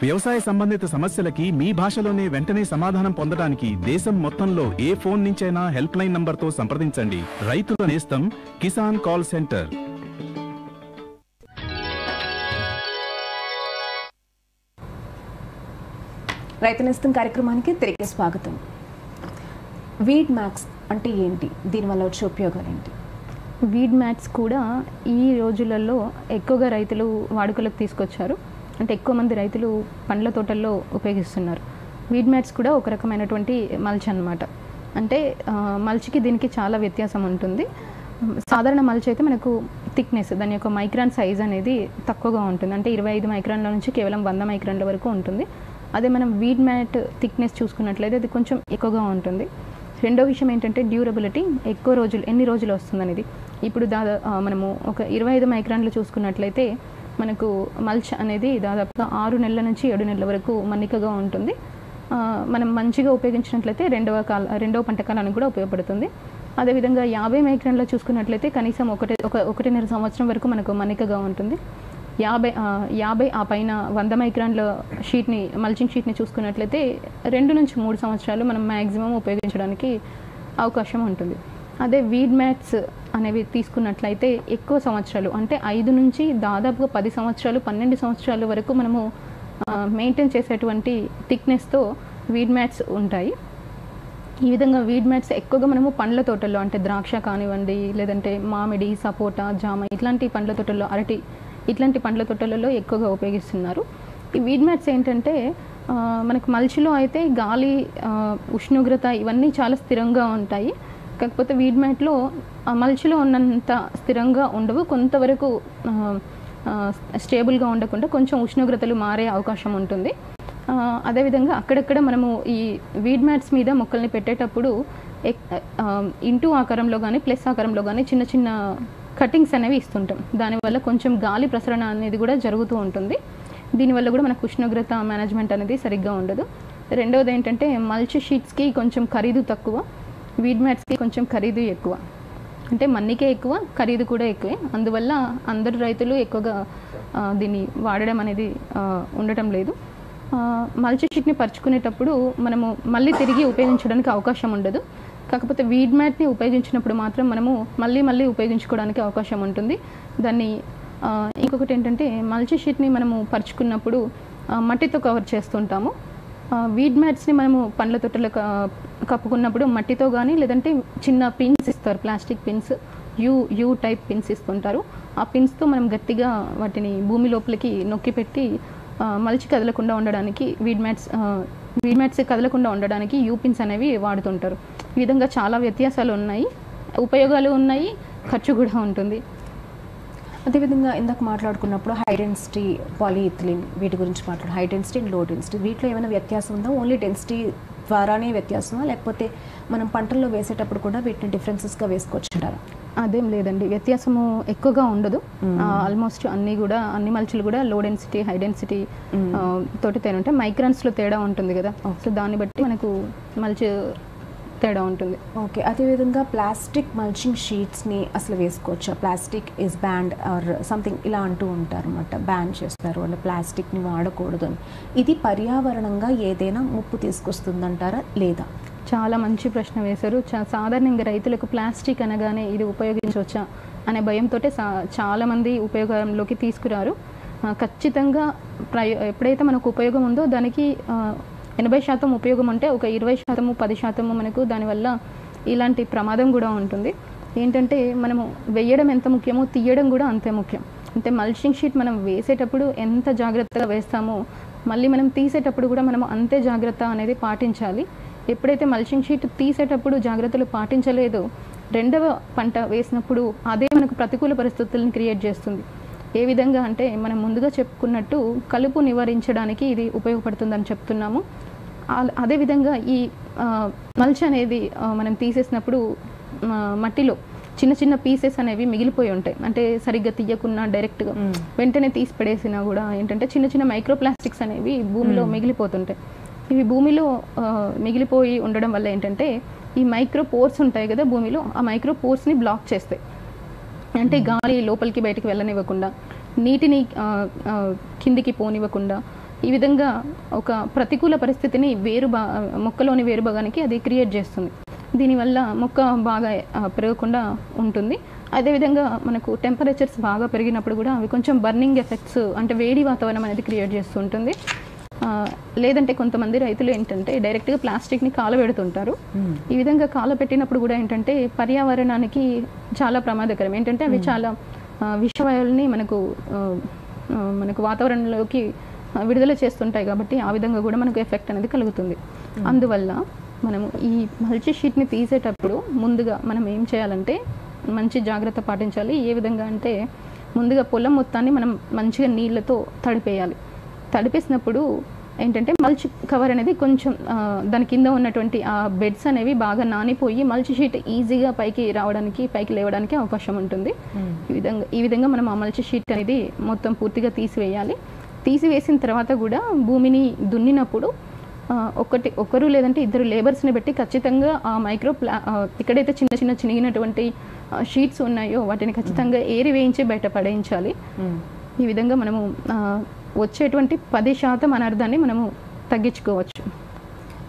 వ్యవసాయ సంబంధిత సమస్యలకి మీ భాషలోనే వెంటనే సమాధానం పొందడానికి దేశం మొత్తంలో ఏ ఫోన్ నుంచైనా హెల్ప్ లైన్ నంబర్తో సంప్రదించండి. రైతుల నేస్తం కిసాన్ కాల్ సెంటర్. రైతు నేస్తం కార్యక్రమానికి తిరిగి స్వాగతం. వీడ్ మ్యాక్స్ అంటే ఏంటి? దీనివల్ల వచ్చే ఉపయోగాలు ఏంటి? వీడ్ మ్యాట్స్ కూడా ఈ రోజులలో ఎక్కువగా రైతులు వాడుకలోకి తీసుకొచ్చారు. అంటే ఎక్కువ మంది రైతులు పండ్ల తోటల్లో ఉపయోగిస్తున్నారు. వీడ్ మ్యాట్స్ కూడా ఒక రకమైనటువంటి మల్చ్ అన్నమాట. అంటే మల్చ్కి దీనికి చాలా వ్యత్యాసం ఉంటుంది. సాధారణ మల్చ్ అయితే మనకు థిక్నెస్, దాని యొక్క మైక్రాన్ సైజ్ అనేది తక్కువగా ఉంటుంది. అంటే 25 మైక్రాన్ల నుంచి కేవలం 100 మైక్రాన్ల వరకు ఉంటుంది. అదే మనం వీడ్ మ్యాట్ థిక్నెస్ చూసుకున్నట్లయితే అది కొంచెం ఎక్కువగా ఉంటుంది. రెండో విషయం ఏంటంటే డ్యూరబిలిటీ, ఎక్కువ రోజులు, ఎన్ని రోజులు వస్తుంది అనేది. ఇప్పుడు మనము ఒక 25 మైక్రాన్లు చూసుకున్నట్లయితే మనకు మల్చ్ అనేది దాదాపుగా 6 నెలల నుంచి 7 నెలల వరకు మన్నికగా ఉంటుంది. మనం మంచిగా ఉపయోగించినట్లయితే రెండవ పంట కాలానికి కూడా ఉపయోగపడుతుంది. అదేవిధంగా 50 మైక్రాన్లో చూసుకున్నట్లయితే కనీసం 1.5 సంవత్సరం వరకు మనకు మన్నికగా ఉంటుంది. 50 ఆ పైన 100 మైక్రాన్ల మల్చింగ్ షీట్ని చూసుకున్నట్లయితే 2 నుంచి 3 సంవత్సరాలు మనం మ్యాక్సిమం ఉపయోగించడానికి అవకాశం ఉంటుంది. అదే వీడ్ మ్యాట్స్ అనేవి తీసుకున్నట్లయితే ఎక్కువ సంవత్సరాలు, అంటే 5 నుంచి దాదాపుగా 10 సంవత్సరాలు 12 సంవత్సరాల వరకు మనము మెయింటైన్ చేసేటువంటి థిక్నెస్తో వీడ్ మ్యాట్స్ ఉంటాయి. ఈ విధంగా వీడ్ మ్యాట్స్ ఎక్కువగా మనము పండ్ల తోటల్లో, అంటే ద్రాక్ష కానివ్వండి, లేదంటే మామిడి, సపోటా, జామ ఇట్లాంటి పండ్ల తోటల్లో, అరటి ఇట్లాంటి పండ్ల తోటలలో ఎక్కువగా ఉపయోగిస్తున్నారు. ఈ వీడ్ మ్యాట్స్ ఏంటంటే మనకు మల్చిలో అయితే గాలి, ఉష్ణోగ్రత ఇవన్నీ చాలా స్థిరంగా ఉంటాయి. కాకపోతే వీడ్ మ్యాట్లో మల్చిలో ఉన్నంత స్థిరంగా ఉండవు. కొంతవరకు స్టేబుల్గా ఉండకుండా కొంచెం ఉష్ణోగ్రతలు మారే అవకాశం ఉంటుంది. అదేవిధంగా అక్కడక్కడ మనము ఈ వీడ్ మ్యాట్స్ మీద మొక్కల్ని పెట్టేటప్పుడు ఇంటూ ఆకారంలో కానీ ప్లస్ ఆకారంలో కానీ చిన్న చిన్న కటింగ్స్ అనేవి ఇస్తుంటాం. దానివల్ల కొంచెం గాలి ప్రసరణ అనేది కూడా జరుగుతూ ఉంటుంది. దీనివల్ల కూడా మనకు ఉష్ణోగ్రత మేనేజ్మెంట్ అనేది సరిగ్గా ఉండదు. రెండవది ఏంటంటే మల్చ్ షీట్స్కి కొంచెం ఖరీదు తక్కువ, వీడ్ మ్యాట్స్కి కొంచెం ఖరీదు ఎక్కువ. అంటే మన్నికే ఎక్కువ, ఖరీదు కూడా ఎక్కువే. అందువల్ల అందరు రైతులు ఎక్కువగా దీన్ని వాడడం అనేది ఉండటం లేదు. మల్చ్ షీట్ని పరుచుకునేటప్పుడు మనము మళ్ళీ తిరిగి ఉపయోగించడానికి అవకాశం ఉండదు. కాకపోతే వీడ్ మ్యాట్ని ఉపయోగించినప్పుడు మాత్రం మనము మళ్ళీ ఉపయోగించుకోవడానికి అవకాశం ఉంటుంది. దాన్ని ఇంకొకటి ఏంటంటే మల్చ్ షీట్ని మనము పరుచుకున్నప్పుడు మట్టితో కవర్ చేస్తుంటాము. వీడ్ మ్యాట్స్ని మనము పండ్ల తొట్టెలు కప్పుకున్నప్పుడు మట్టితో కానీ లేదంటే చిన్న పిన్స్ ఇస్తారు, plastic pins, you type pins ఇస్తుంటారు. ఆ పిన్స్తో మనం గట్టిగా వాటిని భూమి లోపలికి నొక్కి పెట్టి మలిచి కదలకుండా ఉండడానికి వీడ్ మ్యాట్స్ కదలకుండా ఉండడానికి యూ పిన్స్ అనేవి వాడుతుంటారు. ఈ విధంగా చాలా వ్యత్యాసాలు ఉన్నాయి, ఉపయోగాలు ఉన్నాయి, ఖర్చు కూడా ఉంటుంది. అదేవిధంగా ఇందాక మాట్లాడుకున్నప్పుడు హై డెన్సిటీ పాలీఇథిలిన్ వీటి గురించి high density and low density వీటిలో ఏమైనా వ్యత్యాసం ఉందా? ఓన్లీ డెన్సిటీ ద్వారానే వ్యత్యాసమా, లేకపోతే మనం పంటల్లో వేసేటప్పుడు కూడా వీటిని డిఫరెన్సెస్గా వేసుకోవచ్చుంటారా? అదేం లేదండి, వ్యత్యాసము ఎక్కువగా ఉండదు. ఆల్మోస్ట్ అన్ని మల్చులు కూడా లో డెన్సిటీ హై డెన్సిటీ తోటి తేడా ఉంటాయి. మైక్రాన్స్లో తేడా ఉంటుంది కదా, సో దాన్ని బట్టి మనకు మల్చి తేడా ఉంటుంది. ఓకే, అదేవిధంగా ప్లాస్టిక్ మల్చింగ్ షీట్స్ని అసలు వేసుకోవచ్చా? Plastic is banned or something ఇలా అంటూ ఉంటారు అన్నమాట, బ్యాన్ చేస్తారు అంటే ప్లాస్టిక్ని వాడకూడదు అని. ఇది పర్యావరణంగా ఏదైనా ముప్పు తీసుకొస్తుందంటారా లేదా? చాలా మంచి ప్రశ్న వేశారు. సాధారణంగా రైతులకు ప్లాస్టిక్ అనగానే ఇది ఉపయోగించవచ్చా అనే భయంతో చాలామంది ఉపయోగంలోకి తీసుకురారు. ఖచ్చితంగా ఎప్పుడైతే మనకు ఉపయోగం ఉందో దానికి 80% ఉపయోగం ఉంటే ఒక 20%, 10% మనకు దానివల్ల ఇలాంటి ప్రమాదం కూడా ఉంటుంది. ఏంటంటే మనము వేయడం ఎంత ముఖ్యమో తీయడం కూడా అంతే ముఖ్యం. అంటే మల్చింగ్ షీట్ మనం వేసేటప్పుడు ఎంత జాగ్రత్తగా వేస్తామో మళ్ళీ మనం తీసేటప్పుడు కూడా మనం అంతే జాగ్రత్త అనేది పాటించాలి. ఎప్పుడైతే మల్చింగ్ షీట్ తీసేటప్పుడు జాగ్రత్తలు పాటించలేదో రెండవ పంట వేసినప్పుడు అదే మనకు ప్రతికూల పరిస్థితులను క్రియేట్ చేస్తుంది. ఏ విధంగా అంటే మనం ముందుగా చెప్పుకున్నట్టు కలుపు నివారించడానికి ఇది ఉపయోగపడుతుందని చెప్తున్నాము. అదేవిధంగా ఈ మల్చ్ అనేది మనం తీసేసినప్పుడు మట్టిలో చిన్న చిన్న పీసెస్ అనేవి మిగిలిపోయి ఉంటాయి. అంటే సరిగ్గా తీయకుండా డైరెక్ట్గా వెంటనే తీసి పడేసినా కూడా ఏంటంటే చిన్న చిన్న మైక్రోప్లాస్టిక్స్ అనేవి భూమిలో మిగిలిపోతుంటాయి. ఇవి భూమిలో మిగిలిపోయి ఉండడం వల్ల ఏంటంటే ఈ మైక్రో పోర్స్ ఉంటాయి కదా భూమిలో, ఆ మైక్రో పోర్స్ని బ్లాక్ చేస్తాయి. అంటే గాలి లోపలికి బయటికి వెళ్ళనివ్వకుండా, నీటిని కిందికి పోనివ్వకుండా, ఈ విధంగా ఒక ప్రతికూల పరిస్థితిని మొక్కలోని వేరు భాగానికి అది క్రియేట్ చేస్తుంది. దీనివల్ల మొక్క బాగా పెరగకుండా ఉంటుంది. అదేవిధంగా మనకు టెంపరేచర్స్ బాగా పెరిగినప్పుడు కూడా అవి కొంచెం బర్నింగ్ ఎఫెక్ట్స్ అంటే వేడి వాతావరణం అనేది క్రియేట్ చేస్తూ ఉంటుంది. లేదంటే కొంతమంది రైతులు ఏంటంటే డైరెక్ట్గా ప్లాస్టిక్ని కాలబెడుతుంటారు. ఈ విధంగా కాలబెట్టినప్పుడు కూడా ఏంటంటే పర్యావరణానికి చాలా ప్రమాదకరం. ఏంటంటే అవి చాలా విషవాయువుల్ని మనకు వాతావరణంలోకి విడుదల చేస్తుంటాయి కాబట్టి ఆ విధంగా కూడా మనకు ఎఫెక్ట్ అనేది కలుగుతుంది. అందువల్ల మనము ఈ మల్చి షీట్ని తీసేటప్పుడు ముందుగా మనం ఏం చేయాలంటే మంచి జాగ్రత్త పాటించాలి. ఏ విధంగా అంటే ముందుగా పొలం మొత్తాన్ని మనం మంచిగా నీళ్ళతో తడిపేయాలి. తడిపేసినప్పుడు ఏంటంటే మల్చి కవర్ అనేది కొంచెం దాని కింద ఉన్నటువంటి ఆ బెడ్స్ అనేవి బాగా నానిపోయి మల్చి షీట్ ఈజీగా పైకి లేవడానికి అవకాశం ఉంటుంది. ఈ విధంగా మనం ఆ మల్చి షీట్ అనేది మొత్తం పూర్తిగా తీసివేయాలి. తీసివేసిన తర్వాత కూడా భూమిని దున్నినప్పుడు ఒకరు లేదంటే ఇద్దరు లేబర్స్ని పెట్టి ఖచ్చితంగా ఆ ఇక్కడైతే చిన్న చిన్న చినిగినటువంటి షీట్స్ ఉన్నాయో వాటిని ఖచ్చితంగా ఏరి వేయించి బయట పడేయించాలి. ఈ విధంగా మనము వచ్చేటువంటి 10% అనర్థాన్ని మనము తగ్గించుకోవచ్చు.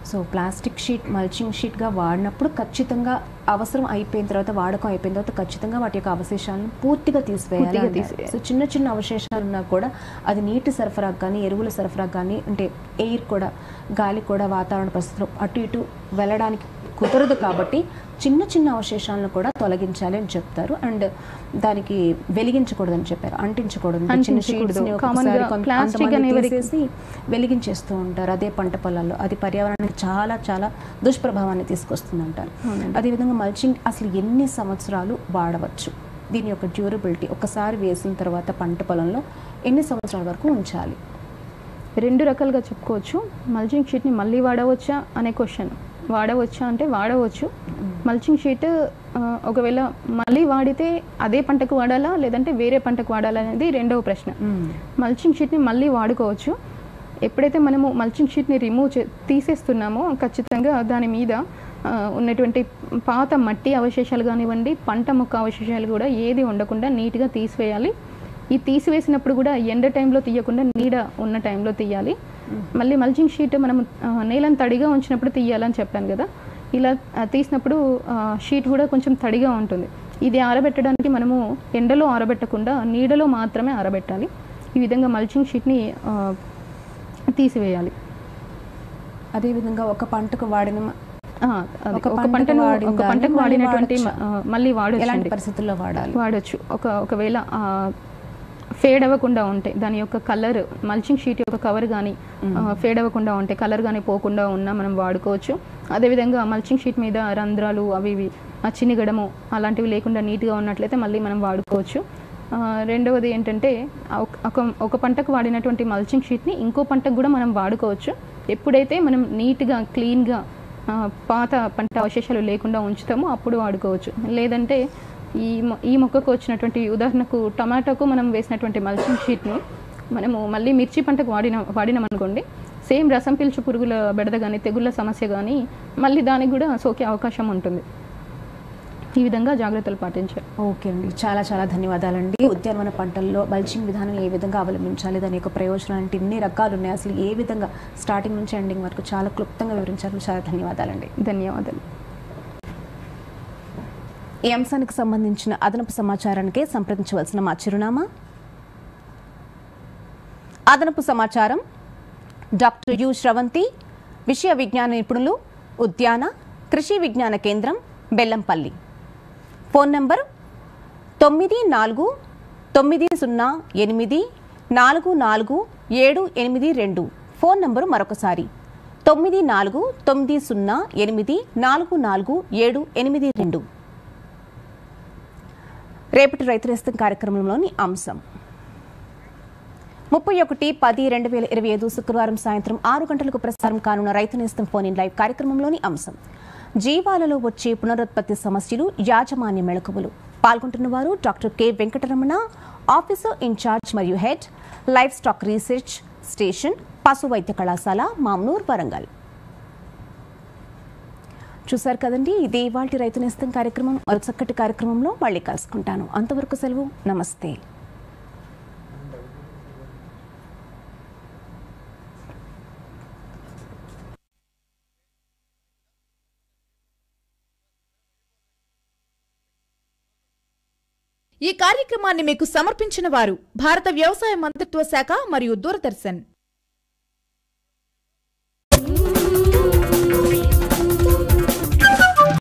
సో ప్లాస్టిక్ షీట్ మల్చింగ్ షీట్గా వాడినప్పుడు ఖచ్చితంగా అవసరం అయిపోయిన తర్వాత వాడకం అయిపోయిన తర్వాత ఖచ్చితంగా వాటి యొక్క అవశేషాలను పూర్తిగా తీసివేయాలి. సో చిన్న చిన్న అవశేషాలు ఉన్నా కూడా అది నీటి సరఫరా కానీ ఎరువుల సరఫరా కానీ అంటే ఎయిర్ కూడా గాలి కూడా వాతావరణ పరిస్థితులు అటు ఇటు వెళ్ళడానికి కుదరదు కాబట్టి చిన్న చిన్న అవశేషాలను కూడా తొలగించాలి అని చెప్తారు. అండ్ దానికి వెలిగించకూడదని చెప్పారు, అంటించకూడదు. వెలిగించేస్తూ ఉంటారు అదే పంట పొలాల్లో. అది పర్యావరణానికి చాలా చాలా దుష్ప్రభావాన్ని తీసుకొస్తుంది అంటారు. అదేవిధంగా మల్చింగ్ అసలు ఎన్ని సంవత్సరాలు వాడవచ్చు? దీని యొక్క డ్యూరబిలిటీ ఒకసారి వేసిన తర్వాత పంట పొలంలో ఎన్ని సంవత్సరాల వరకు ఉంచాలి? 2 రకాలుగా చెప్పుకోవచ్చు. మల్చింగ్ షీట్ని మళ్ళీ వాడవచ్చా అనే క్వశ్చన్. వాడవచ్చా అంటే వాడవచ్చు. మల్చింగ్ షీట్ ఒకవేళ మళ్ళీ వాడితే అదే పంటకు వాడాలా లేదంటే వేరే పంటకు వాడాలా అనేది రెండవ ప్రశ్న. మల్చింగ్ షీట్ని మళ్ళీ వాడుకోవచ్చు. ఎప్పుడైతే మనము మల్చింగ్ షీట్ని తీసేస్తున్నామో ఖచ్చితంగా దాని మీద ఉన్నటువంటి పాత మట్టి అవశేషాలు కానివ్వండి, పంట మొక్క అవశేషాలు కూడా ఏది ఉండకుండా నీట్గా తీసివేయాలి. ఈ తీసివేసినప్పుడు కూడా ఎండ టైంలో తీయకుండా నీడ ఉన్న టైంలో తీయాలి. మళ్ళీ మల్చింగ్ షీట్ మనం నేలను తడిగా ఉంచినప్పుడు తీయాలని చెప్పాను కదా, ఇలా తీసినప్పుడు షీట్ కూడా కొంచెం తడిగా ఉంటుంది. ఇది ఆరబెట్టడానికి మనము ఎండలో ఆరబెట్టకుండా నీడలో మాత్రమే ఆరబెట్టాలి. ఈ విధంగా మల్చింగ్ షీట్ని తీసివేయాలి. అదేవిధంగా ఒక పంటకు వాడిన ఒక పంటకు వాడినటువంటి మళ్ళీ వాడొచ్చు. ఎలాంటి పరిస్థితుల్లో వాడొచ్చు? ఒకవేళ ఫేడ్ అవ్వకుండా ఉంటాయి దాని యొక్క కలర్, మల్చింగ్ షీట్ యొక్క కవర్ కానీ ఫేడ్ అవ్వకుండా ఉంటాయి, కలర్ కానీ పోకుండా ఉన్నా మనం వాడుకోవచ్చు. అదేవిధంగా మల్చింగ్ షీట్ మీద రంధ్రాలు అవి ఇవి చినిగడము అలాంటివి లేకుండా నీట్గా ఉన్నట్లయితే మళ్ళీ మనం వాడుకోవచ్చు. రెండవది ఏంటంటే ఒక పంటకు వాడినటువంటి మల్చింగ్ షీట్ని ఇంకో పంటకు కూడా మనం వాడుకోవచ్చు. ఎప్పుడైతే మనం నీట్గా క్లీన్గా పాత పంట అవశేషాలు లేకుండా ఉంచుతామో అప్పుడు వాడుకోవచ్చు. లేదంటే ఈ మొక్కకు వచ్చినటువంటి ఉదాహరణకు టమాటోకు మనం వేసినటువంటి మల్చింగ్ షీట్ని మనము మళ్ళీ మిర్చి పంటకు వాడినామనుకోండి, సేమ్ రసం పీల్చు పురుగుల బెడద కానీ తెగుళ్ళ సమస్య కానీ మళ్ళీ దానికి కూడా సోకే అవకాశం ఉంటుంది. ఈ విధంగా జాగ్రత్తలు పాటించాలి. ఓకే అండి, చాలా చాలా ధన్యవాదాలండి. ఉద్యానవన పంటల్లో మల్చింగ్ విధానం ఏ విధంగా అవలంబించాలి, దాని యొక్క ప్రయోజనాలు అంటే ఎన్ని రకాలు ఉన్నాయి, అసలు ఏ విధంగా స్టార్టింగ్ నుంచి ఎండింగ్ వరకు చాలా క్లుప్తంగా వివరించారు. చాలా ధన్యవాదాలండి. ధన్యవాదాలు. ఈ అంశానికి సంబంధించిన అదనపు సమాచారానికి సంప్రదించవలసిన మా చిరునామా అదనపు సమాచారం డాక్టర్ యు శ్రవంతి, విషయ విజ్ఞాన నిపుణులు, ఉద్యాన కృషి విజ్ఞాన కేంద్రం, Bellampalli. Phone number 9408444782. Phone number మరొకసారి 9408444782. రేపటి రైతు నేస్తం కార్యక్రమంలోని అంశం 31/10/2025 శుక్రవారం సాయంత్రం 6 గంటలకు ప్రసారం కానున్న రైతు నేస్తం ఫోన్ ఇన్ లైవ్ కార్యక్రమంలోని అంశం జీవాలలో వచ్చే పునరుత్పత్తి సమస్యలు, యాజమాన్య మెళకువలు. పాల్గొంటున్న వారు doctor K Venkataramana, officer in charge మరియు head, livestock research station, పశు వైద్య కళాశాల, మామ్నూర్, వరంగల్. చూశారు కదండి, ఇదే ఇవాల్టి రైతు నేస్తం కార్యక్రమం. మరో చక్కటి కార్యక్రమంలో మళ్ళీ కలుసుకుంటాను. అంతవరకు సెలవు. నమస్తే. ఈ కార్యక్రమాన్ని మీకు సమర్పించిన వారు భారత వ్యవసాయ మంత్రిత్వ శాఖ మరియు దూరదర్శన్.